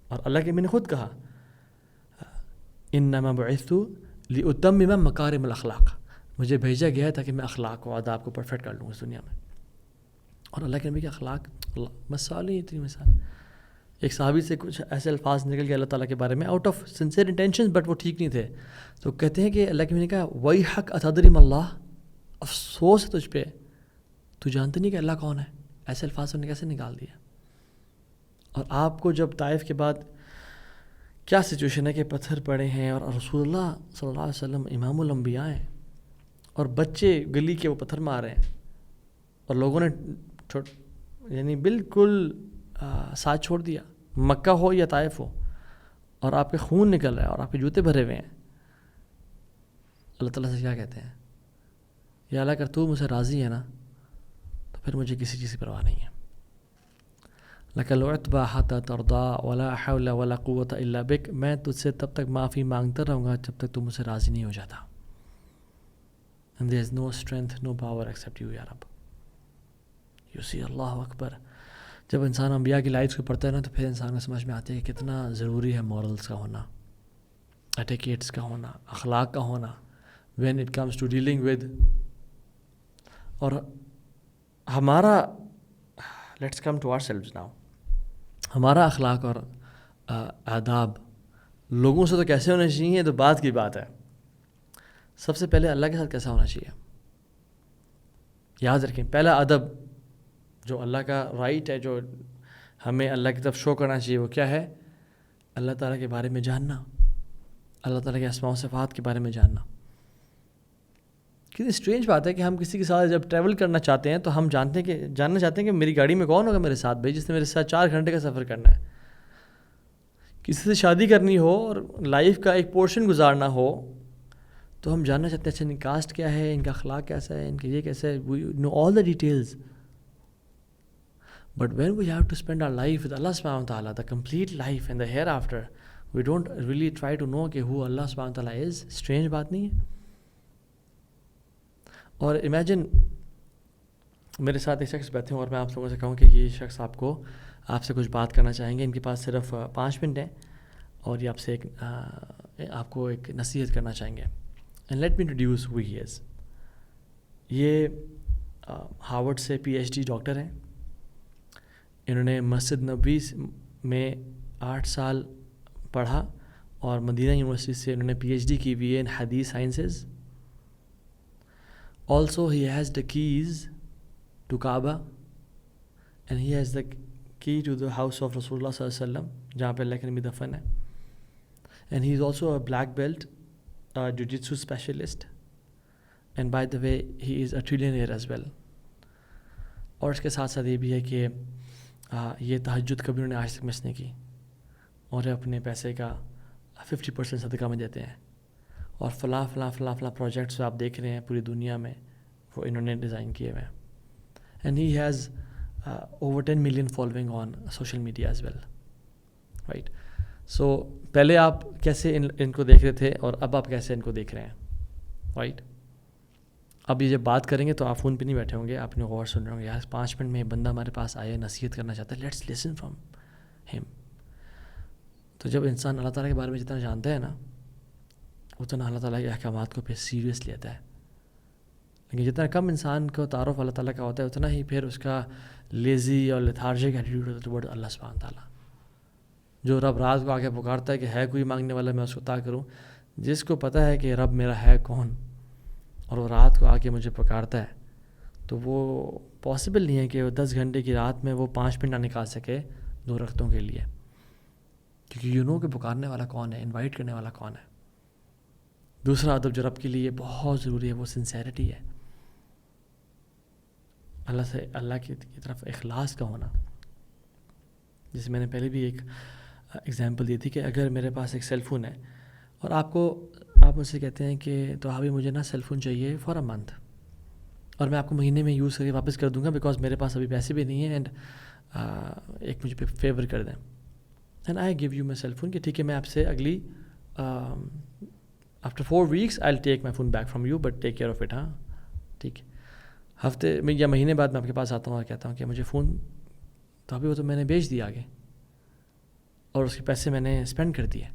اور اللہ کے میں نے خود کہا انما بعثت لاتمم مکارم الاخلاق, مجھے بھیجا گیا ہے تاکہ میں اخلاق و آداب کو پرفیکٹ کر لوں اس دنیا میں. اور اللہ کے نبی کے اخلاق, مثال ہی اتنی مثال. ایک صحابی سے کچھ ایسے الفاظ نکل گئے اللہ تعالیٰ کے بارے میں out of sincere intention, but وہ ٹھیک نہیں تھے. تو کہتے ہیں کہ اللہ کے نبی نے کہا ویحک اتدری ما اللہ, افسوس ہے تجھ پہ, تو جانتے نہیں کہ اللہ کون ہے. ایسے الفاظ انہوں نے کیسے نکال دیا. اور آپ کو جب طائف کے بعد کیا سچویشن ہے کہ پتھر پڑے ہیں اور رسول اللہ صلی اللہ علیہ وسلم امام الانبیاء ہیں اور بچے گلی کے وہ پتھر مار رہے ہیں اور لوگوں نے یعنی بالکل ساتھ چھوڑ دیا, مکہ ہو یا طائف ہو, اور آپ کے خون نکل رہا ہے اور آپ کے جوتے بھرے ہوئے ہیں. اللہ تعالیٰ سے کیا کہتے ہیں, یا اللہ اگر تو مجھ سے راضی ہے نا تو پھر مجھے کسی چیز کی پرواہ نہیں ہے. لَكَ الْعُتْبَى حَتَّى تَرْضَى وَلَا حَوْلَ وَلَا قُوَّةَ إِلَّا بِكَ, میں تجھ سے تب تک معافی مانگتا رہوں گا جب تک تو مجھ سے راضی نہیں ہو جاتا. And there is no strength, no power except you, یا رب. You see, اللہ اکبر. جب انسان انبیاء کی لائفز کو پڑھتا ہے نا تو پھر انسان کو سمجھ میں آتی ہے کہ کتنا ضروری ہے مورلز کا ہونا, ایٹیکیٹس کا ہونا, اخلاق کا ہونا when it comes to dealing with. اور ہمارا let's come to ourselves now. ہمارا اخلاق اور آداب لوگوں سے تو کیسے ہونا چاہیے تو بات کی بات ہے. سب سے پہلے اللہ کے ساتھ کیسا ہونا چاہیے. یاد رکھیں, پہلا ادب جو اللہ کا رائٹ ہے, جو ہمیں اللہ کی طرف شو کرنا چاہیے, وہ کیا ہے؟ اللہ تعالیٰ کے بارے میں جاننا, اللہ تعالیٰ کے اسماء و صفات کے بارے میں جاننا. کتنی اسٹرینج بات ہے کہ ہم کسی کے ساتھ جب ٹریول کرنا چاہتے ہیں تو ہم جاننا چاہتے ہیں کہ میری گاڑی میں کون ہوگا میرے ساتھ, بھائی جس نے میرے ساتھ 4 گھنٹے کا سفر کرنا ہے. کسی سے شادی کرنی ہو اور لائف کا ایک پورشن گزارنا ہو تو ہم جاننا چاہتے ہیں اچھا ان کی کاسٹ کیا ہے, ان کا اخلاق کیسا ہے, ان کا یہ کیسا ہے. We know all the details. But when we have to spend our life with Allah subhanahu wa ta'ala, the complete life and the hereafter, we don't really try to know کہ who Allah subhanahu wa ta'ala is. Strange بات نہیں ہے. اور imagine میرے ساتھ ایک شخص بیٹھے ہوں اور میں آپ لوگوں سے کہوں کہ یہ شخص آپ سے کچھ بات کرنا چاہیں گے. ان کے پاس صرف 5 منٹ ہیں اور یہ آپ کو ایک نصیحت کرنا چاہیں گے. اینڈ لیٹ می انٹروڈیوس ہو ہی از. یہ ہارورڈ سے PhD ڈاکٹر ہیں. انہوں نے مسجد نبوی میں 8 سال پڑھا اور مدینہ یونیورسٹی سے انہوں نے PhD کی ہوئی ہے ان حدیث sciences. Also he has the keys to Kaaba and he has the key to the house of رسول اللہ صلی اللہ علیہ وسلم جہاں پہ اللہ کے نبی دفن ہے. And he is also a black belt jujitsu specialist. And by the way he is a trillionaire as well. اور اس کے ساتھ ساتھ یہ بھی ہے کہ یہ تہجد کبھی انہوں نے آج تک مس نہیں کی اور اپنے پیسے کا 50% صدقہ میں دیتے ہیں. اور فلاں پروجیکٹس جو آپ دیکھ رہے ہیں پوری دنیا میں وہ انہوں نے ڈیزائن کیے ہوئے ہیں. And he has over 10 million following on social media as well. Right. So پہلے آپ کیسے ان کو دیکھ رہے تھے اور اب آپ کیسے ان کو دیکھ رہے ہیں. رائٹ. اب یہ جب بات کریں گے تو آپ فون پہ نہیں بیٹھے ہوں گے, آپ نے غور سن رہے ہوں گے یار 5 منٹ میں بندہ ہمارے پاس آئے نصیحت کرنا چاہتا ہے, لیٹس لسن فرام ہم. تو جب انسان اللہ تعالیٰ کے بارے میں جتنا جانتا ہے نا اتنا اللہ تعالیٰ کے احکامات کو پھر سیریس لیتا ہے. لیکن جتنا کم انسان کو تعارف اللہ تعالیٰ کا ہوتا ہے اتنا ہی پھر اس کا لیزی اور لیتھارجک ایٹیٹیوڈ ہوتا ہے ٹورڈ اللہ سبحانہ تعالیٰ. جو رب رات کو آ کے پکارتا ہے کہ ہے کوئی مانگنے والا میں اس کو عطا کروں, جس کو پتہ ہے کہ رب میرا ہے کون اور وہ رات کو آ کے مجھے پکارتا ہے, تو وہ پاسبل نہیں ہے کہ وہ 10 گھنٹے کی رات میں وہ 5 منٹ نہ نکال سکے 2 رکعتوں کے لیے. کیونکہ کہ پکارنے والا کون ہے, انوائٹ کرنے والا کون ہے. دوسرا ادب جو رب کے لیے بہت ضروری ہے وہ سنسیرٹی ہے. اللہ کی طرف اخلاص کا ہونا. جیسے میں نے پہلے بھی ایک ایگزامپل دی تھی کہ اگر میرے پاس ایک سیل فون ہے اور آپ مجھ سے کہتے ہیں کہ تو ابھی مجھے نا سیل فون چاہیے فار اے منتھ اور میں آپ کو مہینے میں یوز کر کے واپس کر دوں گا بیکاز میرے پاس ابھی پیسے بھی نہیں ہیں اینڈ ایک مجھے فیور کر دیں. And I give you my cell phone کہ ٹھیک ہے میں آپ سے اگلی after 4 weeks I will take my phone back from you but take care of it. ہاں ٹھیک ہے. ہفتے میں یا مہینے بعد میں آپ کے پاس آتا ہوں اور کہتا ہوں کہ مجھے فون تو ابھی وہ تو میں نے بیچ دیا آگے اور اس کے پیسے میں نے اسپینڈ کر دیے.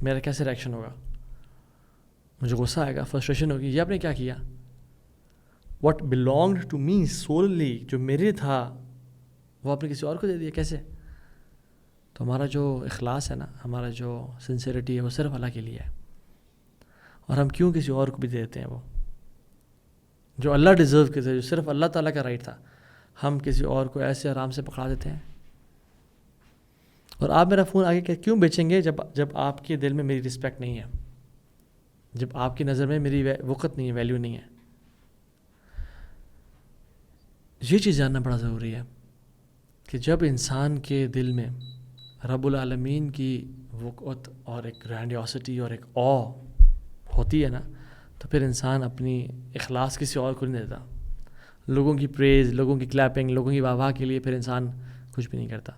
میرا کیسے ریئیکشن ہوگا؟ مجھے غصہ آئے گا, فرسٹریشن ہوگی, یہ آپ نے کیا کیا. واٹ بلانگڈ ٹو می سوللی, جو میرے تھا وہ آپ نے کسی اور کو دے دیا, کیسے؟ تو ہمارا جو اخلاص ہے نا, ہمارا جو سنسیریٹی ہے وہ صرف اللہ کے لیے ہے. اور ہم کیوں کسی اور کو بھی دے دیتے ہیں وہ جو اللہ ڈیزرو کرتے تھے, جو صرف اللہ تعالیٰ کا رائٹ تھا, ہم کسی اور کو ایسے آرام سے پکڑا دیتے ہیں. اور آپ میرا فون آگے کیوں بیچیں گے جب آپ کے دل میں میری رسپیکٹ نہیں ہے, جب آپ کی نظر میں میری وقت نہیں ہے, ویلیو نہیں ہے. یہ چیز جاننا بڑا ضروری ہے کہ جب انسان کے دل میں رب العالمین کی وقت اور ایک گرینڈیوسٹی اور ایک آ ہوتی ہے نا, تو پھر انسان اپنی اخلاص کسی اور کو نہیں دیتا. لوگوں کی پریز, لوگوں کی کلیپنگ, لوگوں کی واہ واہ کے لیے پھر انسان کچھ بھی نہیں کرتا.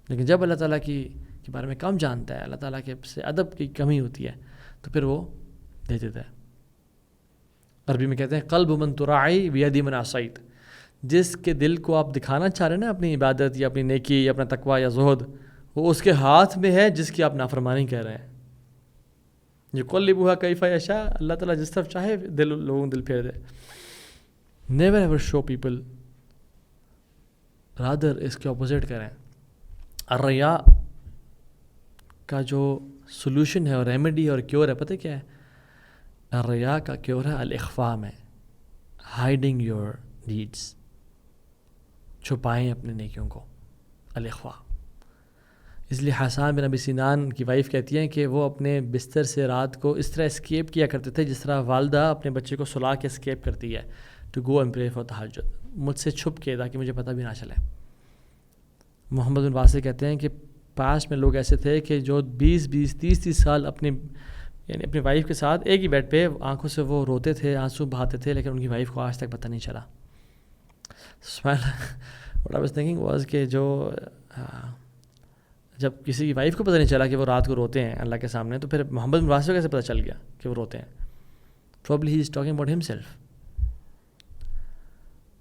لیکن جب اللہ تعالیٰ کے بارے میں کم جانتا ہے, اللہ تعالیٰ کے سے ادب کی کمی ہوتی ہے, تو پھر وہ دے دیتا ہے. عربی میں کہتے ہیں قلب من تراعی بیدی من عصیت, جس کے دل کو آپ دکھانا چاہ رہے ہیں نا اپنی عبادت یا اپنی نیکی یا اپنا تقوی یا زہد, وہ اس کے ہاتھ میں ہے جس کی آپ نافرمانی کہہ رہے ہیں. یقلبھا کیف یشاء, اللہ تعالیٰ جس طرف چاہے لوگوں دل پھیر دے. Never ever show people, rather اس کے اپوزٹ کریں. الریا کا جو سلوشن ہے اور ریمیڈی اور کیور ہے, پتہ کیا ہے؟ الریا کا کیور ہے الاخفاء میں, ہائیڈنگ یور ڈیڈس, چھپائیں اپنے نیکیوں کو, الاخفاء. اس لیے حسان بن ابی سنان کی وائف کہتی ہیں کہ وہ اپنے بستر سے رات کو اس طرح اسکیپ کیا کرتے تھے جس طرح والدہ اپنے بچے کو سلا کے اسکیپ کرتی ہے to go and pray for تہجد, مجھ سے چھپ کے تاکہ مجھے پتہ بھی نہ چلے. محمد بن واسع کہتے ہیں کہ پاس میں لوگ ایسے تھے کہ جو 20-30 سال اپنی وائف کے ساتھ ایک ہی بیڈ پہ آنکھوں سے وہ روتے تھے, آنسو بہاتے تھے, لیکن ان کی وائف کو آج تک پتہ نہیں چلا. What I was thinking was کہ جو جب کسی کی وائف کو پتہ نہیں چلا کہ وہ رات کو روتے ہیں اللہ کے سامنے, تو پھر محمد بن واسع کو کیسے پتہ چل گیا کہ وہ روتے ہیں؟ Probably he is talking about himself.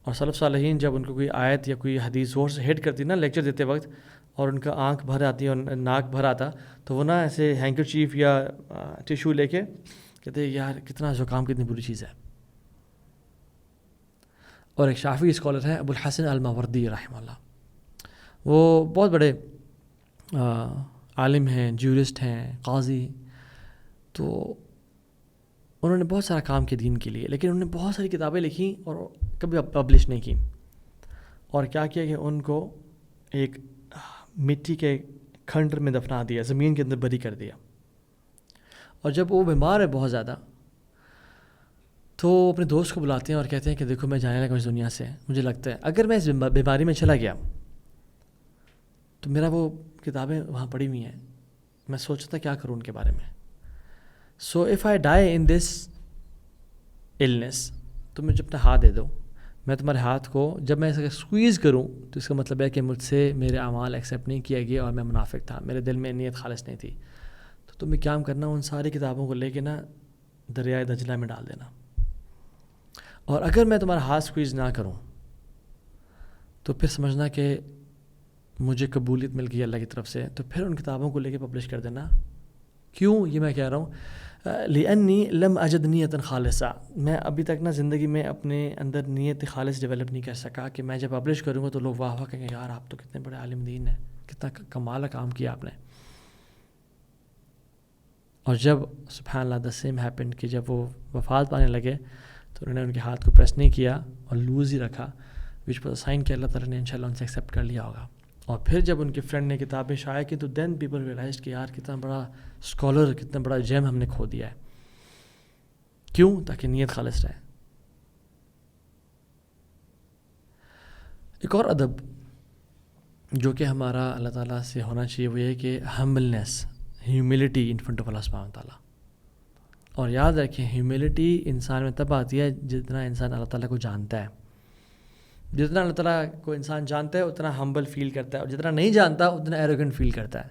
اور سلف صالحین جب ان کو کوئی آیت یا کوئی حدیث زور سے ہٹ کرتی نا لیکچر دیتے وقت اور ان کا آنکھ بھر آتی اور ناک بھر آتا تو وہ نا ایسے ہینکر چیف یا ٹیشو لے کے کہتے یار کتنا زکام کتنی بری چیز ہے. اور ایک شافعی اسکالر ہے ابو الحسن الماوردی رحمہ اللہ, وہ بہت بڑے عالم ہیں, جورسٹ ہیں, قاضی. تو انہوں نے بہت سارا کام کیا دین کے لیے, لیکن انہوں نے بہت ساری کتابیں لکھی اور کبھی پبلش نہیں کی. اور کیا کیا کہ ان کو ایک مٹی کے کھنڈر میں دفنا دیا, زمین کے اندر بری کر دیا. اور جب وہ بیمار ہے بہت زیادہ تو وہ اپنے دوست کو بلاتے ہیں اور کہتے ہیں کہ دیکھو میں جانے لگا اس دنیا سے, مجھے لگتا ہے اگر میں اس بیماری میں چلا گیا تو میرا وہ کتابیں وہاں پڑی ہوئی ہیں, میں سوچتا کیا کروں ان کے بارے میں. So if I dye in this illness تم مجھے اپنا ہاتھ دے دو, میں تمہارے ہاتھ کو جب میں اسے سکویز کروں تو اس کا مطلب ہے کہ مجھ سے میرے اعمال ایکسیپٹ نہیں کیا گیا اور میں منافق تھا, میرے دل میں نیت خالص نہیں تھی. تو تمہیں کام کرنا ان ساری کتابوں کو لے کے نا دریائے دجلہ میں ڈال دینا, اور اگر میں تمہارا ہاتھ سکویز نہ کروں تو پھر سمجھنا کہ مجھے قبولیت مل گئی اللہ کی طرف سے, تو پھر ان کتابوں کو لے کے پبلش کر دینا. کیوں یہ میں کہہ رہا ہوں, لِأَنِّي لَمْ أَجِدْ نِيَّةً خَالِصًا, میں ابھی تک نا زندگی میں اپنے اندر نیت خالص ڈیولپ نہیں کر سکا کہ میں جب پبلش کروں گا تو لوگ واہ واہ کہیں گے یار آپ تو کتنے بڑے عالم دین ہیں, کتنا کمال کام کیا آپ نے. اور جب سبحان اللہ the same happened کہ جب وہ وفات پانے لگے تو انہوں نے ان کے ہاتھ کو پریس نہیں کیا اور لوز ہی رکھا, which was a sign کہ اللہ تعالیٰ نے انشاءاللہ ان سے ایکسیپٹ کر لیا ہوگا. اور پھر جب ان کے فرینڈ نے کتابیں شائع کی تو دین پیپل ریئلائزڈ کہ یار کتنا بڑا اسکالر, کتنا بڑا جیم ہم نے کھو دیا ہے. کیوں؟ تاکہ نیت خالص رہے. ایک اور ادب جو کہ ہمارا اللہ تعالیٰ سے ہونا چاہیے وہ یہ کہ humbleness, humility in front of اللہ سبحانہ وتعالیٰ. اور یاد رکھیں ہیوملٹی انسان میں تب آتی ہے جتنا انسان اللہ تعالیٰ کو جانتا ہے. جتنا اللہ تعالیٰ کو انسان جانتا ہے اتنا ہمبل فیل کرتا ہے, اور جتنا نہیں جانتا اتنا ایروگنٹ فیل کرتا ہے.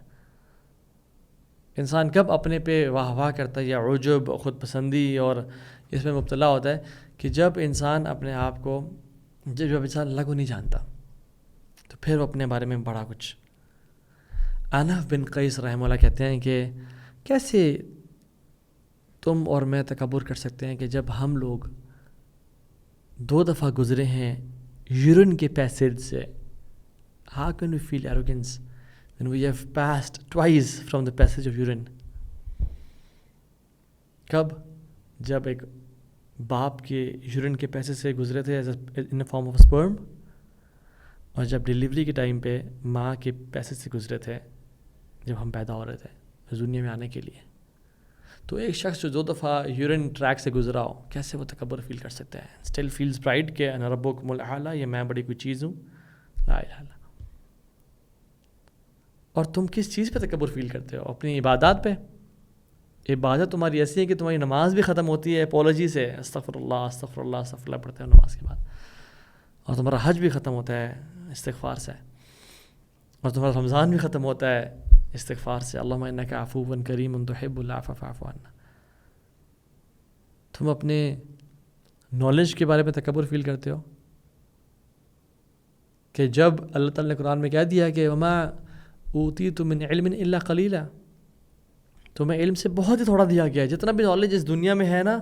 انسان کب اپنے پہ واہ واہ کرتا ہے یا عجب, خود پسندی اور اس میں مبتلا ہوتا ہے کہ جب انسان اپنے آپ کو, جب انسان اللہ کو نہیں جانتا تو پھر وہ اپنے بارے میں بڑا کچھ. انف بن قیس رحمہ اللہ کہتے ہیں کہ کیسے تم اور میں تکبر کر سکتے ہیں کہ جب ہم لوگ 2 دفعہ گزرے ہیں یورین کے پیسیج سے. How can we feel arrogance when we have passed twice from the passage of urine? کب؟ جب ایک باپ کے یورین کے پیسیج سے گزرے تھے in the form of a sperm, اور جب ڈیلیوری کے ٹائم پہ ماں کے پیسیج سے گزرے تھے جب ہم پیدا ہو رہے تھے اس دنیا میں آنے کے لیے. تو ایک شخص جو 2 دفعہ یورین ٹریک سے گزرا ہو کیسے وہ تکبر فیل کر سکتا ہے؟ اسٹل فیلز پرائڈ کہ انا ربکم الاعلی, یہ میں بڑی کوئی چیز ہوں, لا الہ الا. اور تم کس چیز پہ تکبر فیل کرتے ہو؟ اپنی عبادات پہ. عبادت تمہاری ایسی ہے کہ تمہاری نماز بھی ختم ہوتی ہے اپولوجی سے, استغفر اللہ استغفر اللہ استغفر اللہ پڑھتے ہو نماز کے بعد, اور تمہارا حج بھی ختم ہوتا ہے استغفار سے, اور تمہارا رمضان بھی ختم ہوتا ہے استغفار سے, اللہم انک عفو کریم تحب العفو فاعف عنا. تم اپنے نالج کے بارے میں تکبر فیل کرتے ہو کہ جب اللہ تعالیٰ نے قرآن میں کہہ دیا کہ وما اوتیتم من علم الا قلیلا, تمہیں علم سے بہت ہی تھوڑا دیا گیا ہے. جتنا بھی نالج اس دنیا میں ہے نا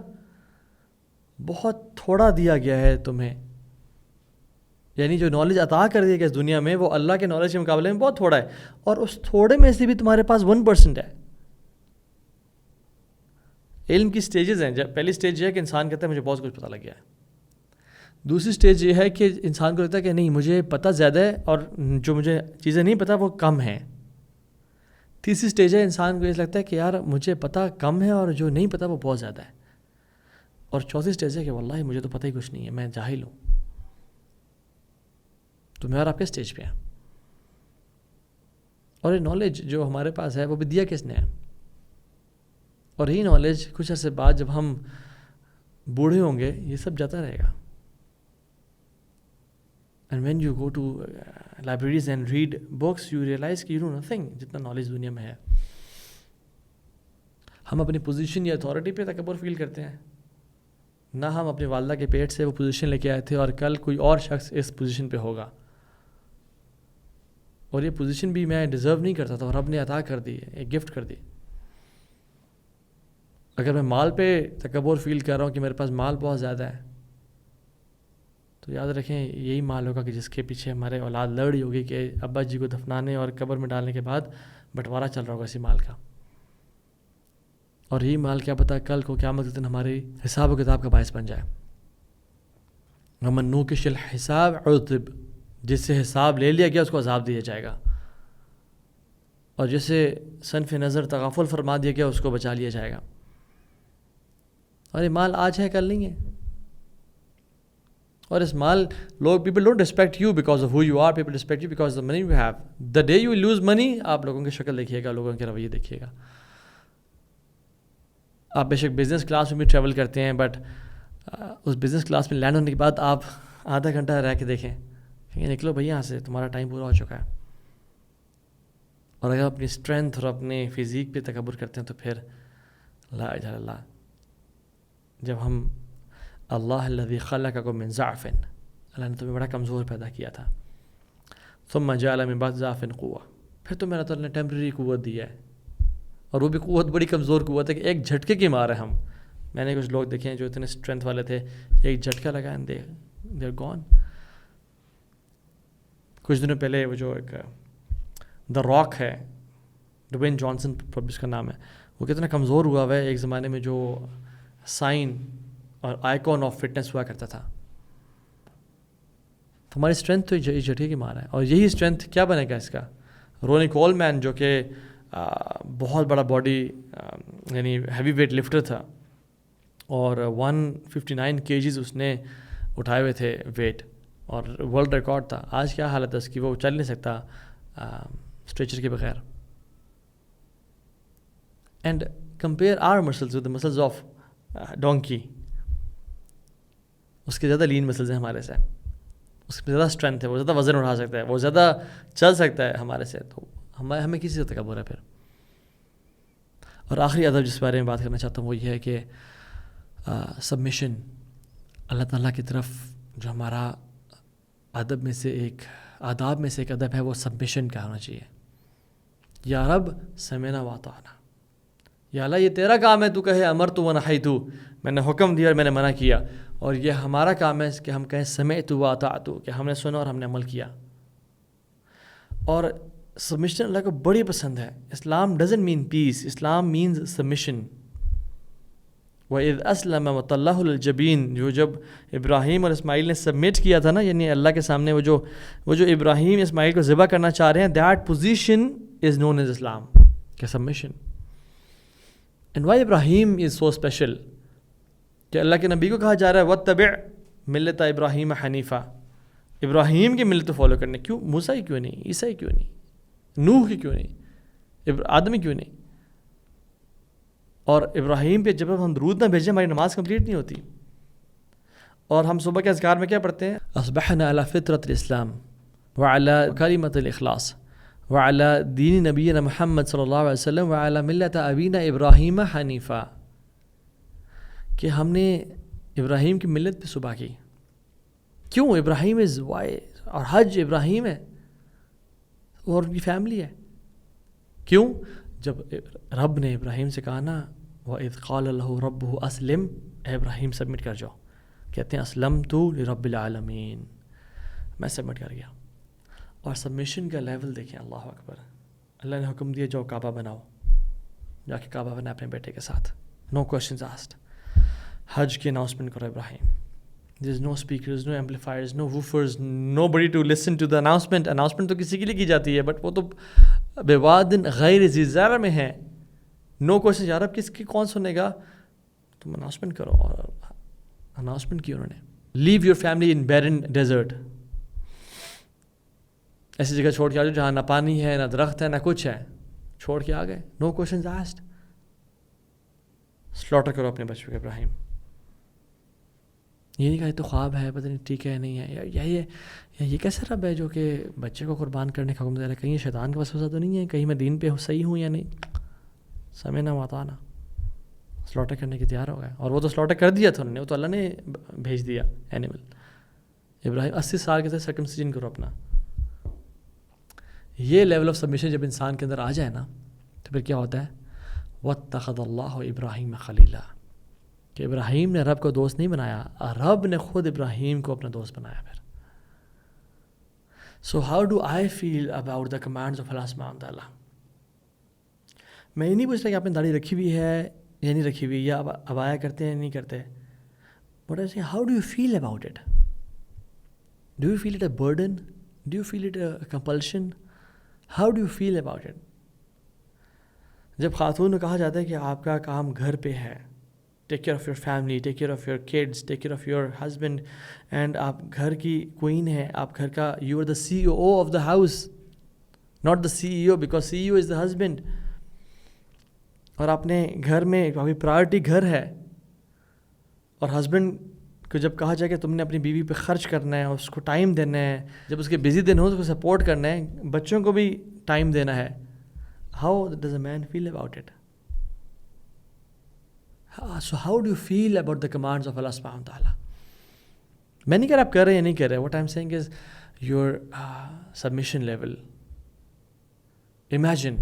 بہت تھوڑا دیا گیا ہے تمہیں, یعنی جو نالج عطا کر دیا گیا اس دنیا میں وہ اللہ کے نالج کے مقابلے میں بہت تھوڑا ہے, اور اس تھوڑے میں سے بھی تمہارے پاس 1% ہے. علم کی سٹیجز ہیں. جب پہلی سٹیج یہ ہے کہ انسان کہتا ہے مجھے بہت کچھ پتہ لگ گیا ہے. دوسری سٹیج یہ ہے کہ انسان کو لگتا ہے کہ نہیں مجھے پتہ زیادہ ہے اور جو مجھے چیزیں نہیں پتہ وہ کم ہیں. تیسری سٹیج ہے انسان کو یہ لگتا ہے کہ یار مجھے پتہ کم ہے اور جو نہیں پتہ وہ بہت زیادہ ہے. اور چوتھی سٹیج ہے کہ واللہ مجھے تو پتہ ہی کچھ نہیں ہے, میں جاہل ہوں. تو میں اور آپ کے سٹیج پہ ہیں, اور یہ نالج جو ہمارے پاس ہے وہ بھی دیا کس نے ہے, اور یہی نالج کچھ عرصے بعد جب ہم بوڑھے ہوں گے یہ سب جاتا رہے گا. And when you go to libraries and read books you realize کہ you know nothing جتنا نالج دنیا میں ہے. ہم اپنی پوزیشن یا اتھارٹی پہ تکبر فیل کرتے ہیں, نہ ہم اپنی والدہ کے پیٹ سے وہ پوزیشن لے کے آئے تھے اور کل کوئی اور شخص اس پوزیشن پہ ہوگا، اور یہ پوزیشن بھی میں ڈیزرو نہیں کرتا تھا اور رب نے عطا کر دی، ایک گفٹ کر دی۔ اگر میں مال پہ تکبر فیل کر رہا ہوں کہ میرے پاس مال بہت زیادہ ہے، تو یاد رکھیں یہی مال ہوگا کہ جس کے پیچھے ہمارے اولاد لڑ رہی ہوگی کہ ابا جی کو دفنانے اور قبر میں ڈالنے کے بعد بٹوارا چل رہا ہوگا اسی مال کا، اور یہی مال کیا پتہ کل کو قیامت کے دن ہماری حساب و کتاب کا باعث بن جائے۔ ومن نوقش الحساب عذب، جس سے حساب لے لیا گیا اس کو عذاب دیا جائے گا، اور جسے صنف نظر تغافل فرما دیا گیا اس کو بچا لیا جائے گا۔ اور یہ مال آج ہے کل نہیں ہے، اور اس مال لوگ people don't respect you because of who you are, people respect you because of money you have. The day you lose money, آپ لوگوں کی شکل دیکھیے گا، لوگوں کے رویے دیکھیے گا۔ آپ بے شک بزنس کلاس میں بھی ٹریول کرتے ہیں، بٹ اس بزنس کلاس میں لینڈ ہونے کے بعد آپ آدھا گھنٹہ رہ کے دیکھیں کہ نکلو بھائی یہاں سے، تمہارا ٹائم پورا ہو چکا ہے۔ اور اگر اپنی اسٹرینتھ اور اپنے فزیک پہ تکبر کرتے ہیں تو پھر لا الہ الا اللہ، جب ہم اللہ الذی خلقکم من ضعف، اللہ نے تمہیں بڑا کمزور پیدا کیا تھا، ثم جعل من بعد ضعف قوة، پھر تمہیں اللہ تعالیٰ نے ٹیمپریری قوت دی ہے، اور وہ بھی قوت بڑی کمزور قوت ہے کہ ایک جھٹکے کی مار ہے ہم۔ میں نے کچھ لوگ دیکھے ہیں جو اتنے اسٹرینتھ والے تھے، ایک جھٹکا لگا اینڈ دے آر گون۔ کچھ دنوں پہلے وہ جو ایک دا راک ہے، ڈوین جانسن اس کا نام ہے، وہ کتنا کمزور ہوا ہے، ایک زمانے میں جو سائن اور آئیکن آف فٹنس ہوا کرتا تھا۔ تو ہماری اسٹرینتھ تو جھٹکے کی مار ہے، اور یہی اسٹرینتھ کیا بنے گا اس کا؟ رونی کولمین جو کہ بہت بڑا باڈی یعنی ہیوی ویٹ لفٹر تھا، اور 159 kgs اس نے اٹھائے ہوئے تھے ویٹ، اور ورلڈ ریکارڈ تھا۔ آج کیا حالت ہے اس کی؟ وہ چل نہیں سکتا اسٹریچر کے بغیر۔ And compare our muscles with the muscles of donkey, اس کے زیادہ لین مسلز ہیں ہمارے سے، اس کے زیادہ اسٹرینتھ ہے، وہ زیادہ وزن اٹھا سکتا ہے، وہ زیادہ چل سکتا ہے ہمارے سے، تو ہمیں کسی سے تکبر ہے پھر۔ اور آخری ادب جس بارے میں بات کرنا چاہتا ہوں وہ یہ ہے کہ سبمیشن اللہ تعالیٰ کی طرف، جو ہمارا ادب میں سے ایک آداب میں سے ایک ادب ہے وہ سبمیشن کا ہونا چاہیے۔ یا رب سمعنا واطعنا، یا اللہ یہ تیرا کام ہے، تو کہے امرت ونہیت، میں نے حکم دیا اور میں نے منع کیا، اور یہ ہمارا کام ہے کہ ہم کہیں سمعت واطعت، کہ ہم نے سنا اور ہم نے عمل کیا۔ اور سبمیشن اللہ کو بڑی پسند ہے۔ اسلام ڈزنٹ مین پیس، اسلام مینز سبمیشن۔ وَإِذْ أَسْلَمَ وَتَلَّهُ لِلْجَبِينِ، جو جب ابراہیم اور اسماعیل نے سبمٹ کیا تھا نا، یعنی اللہ کے سامنے وہ جو ابراہیم اسماعیل کو ذبح کرنا چاہ رہے ہیں، that position is known as اسلام، کہ سبمیشن۔ اینڈ وائی ابراہیم از سو اسپیشل کہ اللہ کے نبی کو کہا جا رہا ہے وَاتَّبِعْ مِلَّتَ ابراہیم حنیفہ، ابراہیم کی ملت فالو کرنے۔ کیوں؟ موسیٰ ہی کیوں نہیں، عیسیٰ ہی کیوں نہیں، نوح کی کیوں نہیں، آدم ہی کیوں نہیں؟ اور ابراہیم پہ جب ہم درود نہ بھیجیں ہماری نماز کمپلیٹ نہیں ہوتی۔ اور ہم صبح کے اذکار میں کیا پڑھتے ہیں؟ اصبحنا علی فطرۃ الاسلام وعلی کلمۃ الاخلاص وعلی دین نبینا محمد صلی اللہ علیہ وسلم وعلی ملت ابینا ابراہیم حنیفہ، کہ ہم نے ابراہیم کی ملت پہ صبح کی۔ کیوں؟ ابراہیم از وائی، اور حج ابراہیم ہے اور ان کی فیملی ہے۔ کیوں؟ جب رب نے ابراہیم سے کہا نا وَإِذْ قَالَ لَهُ رَبُّهُ أَسْلِمْ، اے ابراہیم سبمٹ کر جاؤ، کہتے ہیں اسلمت لرب العالمین، میں سبمٹ کر گیا۔ اور سبمیشن کا لیول دیکھیں، اللہ اکبر۔ اللہ نے حکم دیا جاؤ کعبہ بناؤ، جا کے کعبہ بنا اپنے بیٹے کے ساتھ، نو کوشچنز آسکڈ۔ حج کی اناؤنسمنٹ کرو ابراہیم، there is no speakers, no amplifiers, no woofers, nobody to listen to the announcement۔ announcement تو کسی کے لیے کی جاتی ہے، بٹ وہ تو بوادن غیر ذی زرع میں ہے، نو کوشچن۔ یار اب کون سنے گا؟ تم اناؤنسمنٹ کرو، اور اناؤنسمنٹ کی انہوں نے۔ لیو یور فیملی ان بیرن ڈیزرٹ، ایسی جگہ چھوڑ کے آ جاؤ جہاں نہ پانی ہے، نہ درخت ہے، نہ کچھ ہے، چھوڑ کے آ گئے، نو کوشچنز آسکڈ۔ سلاٹر کرو اپنے بچوں کے ابراہیم۔ یہ نہیں کہا یہ تو خواب ہے، پتہ نہیں ٹھیک ہے نہیں ہے، یا یہ کیسا رب ہے جو کہ بچے کو قربان کرنے کا حکم دے رہا ہے؟ کہیں شیطان کا وسوسہ تو نہیں ہے؟ کہیں میں دین پہ صحیح ہوں یا نہیں؟ سمعنا واطعنا۔ سلاٹر کرنے کے تیار ہو گئے, اور وہ تو سلاٹر کر دیا تھا انہوں نے, وہ تو اللہ نے بھیج دیا اینیمل. ابراہیم 80 سال کے تھے, سرکمسیجن کرو اپنا. یہ لیول آف سبمیشن جب انسان کے اندر آ جائے نا, تو پھر کیا ہوتا ہے, وَاتَّخَذَ اللَّهُ إِبْرَاهِيمَ خَلِيلًا, کہ ابراہیم نے رب کو دوست نہیں بنایا, رب نے خود ابراہیم کو اپنا دوست بنایا. پھر so how do I feel about the commands of اللہ سبحانہ وتعالیٰ. میں یہ نہیں پوچھ رہا کہ آپ نے داڑھی رکھی ہوئی ہے یا نہیں رکھی ہوئی, یا ابایا کرتے ہیں یا نہیں کرتے, but I say how do you feel about it. Do you feel it a burden, do you feel it a compulsion, how do you feel about it. جب خاتون کو کہا جاتا ہے کہ آپ کا کام گھر پہ ہے, take care of your family, take care of your kids, take care of your husband, and آپ گھر کی کوئین ہیں, آپ گھر کا, you are the C O of the house, not the C E O, because C E O is the husband. اور اپنے گھر میں ابھی پرائرٹی گھر ہے, اور ہسبینڈ کو جب کہا جائے کہ تم نے اپنی بیوی پہ خرچ کرنا ہے, اس کو ٹائم دینا ہے, جب اس کے بزی دن ہو تو اس کو سپورٹ کرنا ہے, بچوں کو بھی ٹائم دینا ہے, how does a man feel about it. So how do you feel about the commands of Allah subhanahu wa ta'ala? میں نہیں کہہ رہا آپ کر رہے ہیں یا نہیں کر رہے. What I'm saying is your submission level. Imagine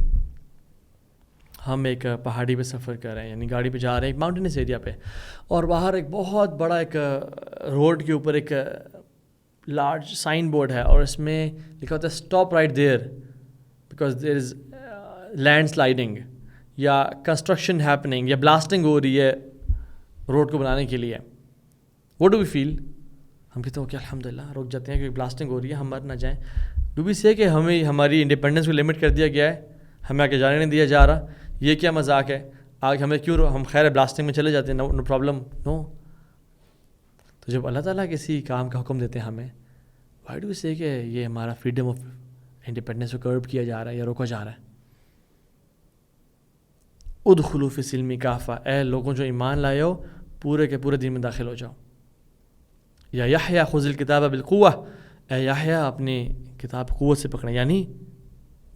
ہم ایک پہاڑی پہ سفر کر رہے ہیں, یعنی گاڑی پہ جا رہے ہیں ایک ماؤنٹینس ایریا پہ, اور باہر ایک بہت بڑا ایک روڈ کے اوپر ایک لارج سائن بورڈ ہے, اور اس میں لکھا ہوتا ہے stop right there because there is land sliding, یا کنسٹرکشن ہیپننگ, یا بلاسٹنگ ہو رہی ہے روڈ کو بنانے کے لیے. What do we feel? ہم کہتے ہیں کہ الحمدللہ رک جاتے ہیں کیونکہ بلاسٹنگ ہو رہی ہے, ہم مر نہ جائیں. ڈو وی سے کہ ہمیں ہماری انڈیپینڈنس کو لمٹ کر دیا گیا ہے, ہمیں آگے جانے نہیں دیا جا رہا, یہ کیا مذاق ہے, آگے ہمیں کیوں, ہم خیر بلاسٹنگ میں چلے جاتے ہیں, نو پرابلم, نو. تو جب اللہ تعالیٰ کسی کام کا حکم دیتے ہیں ہمیں, وائی ڈو وی سے کہ یہ ہمارا فریڈم آف انڈیپینڈنس کو کرب کیا جا رہا ہے یا روکا جا رہا ہے. ادخلوا فی السلم کافہ, اے لوگوں جو ایمان لائے ہو پورے کے پورے دین میں داخل ہو جاؤ. یا یحییٰ خذ الکتاب بالقوہ, اے یحییٰ اپنی کتاب قوت سے پکڑیں, یعنی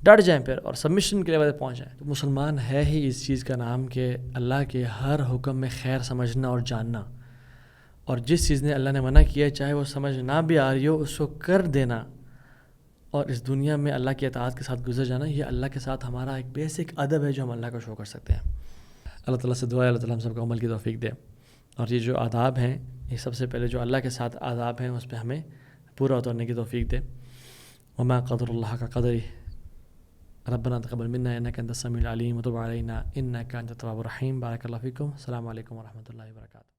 ڈٹ جائیں پھر اور سبمیشن کے لیول پہ پہنچ جائیں. تو مسلمان ہے ہی اس چیز کا نام کہ اللہ کے ہر حکم میں خیر سمجھنا اور جاننا, اور جس چیز نے اللہ نے منع کیا ہے چاہے وہ سمجھ نہ بھی آ رہی ہو اس کو کر دینا, اور اس دنیا میں اللہ کی اطاعت کے ساتھ گزر جانا. یہ اللہ کے ساتھ ہمارا ایک بیسک ادب ہے جو ہم اللہ کو شو کر سکتے ہیں. اللہ تعالیٰ سے دعا ہے اللہ تعالیٰ ہم سب کو عمل کی توفیق دے, اور یہ جو آداب ہیں یہ سب سے پہلے جو اللہ کے ساتھ آداب ہیں اس پہ ہمیں پورا اترنے کی توفیق دے. وما قدر اللہ کا قدر ربنا تقبل منا انک انت السمیع العلیم وتب علینا انک انت التواب الرحیم. بارک اللہ فیکم. السلام علیکم ورحمۃ اللہ وبرکاتہ.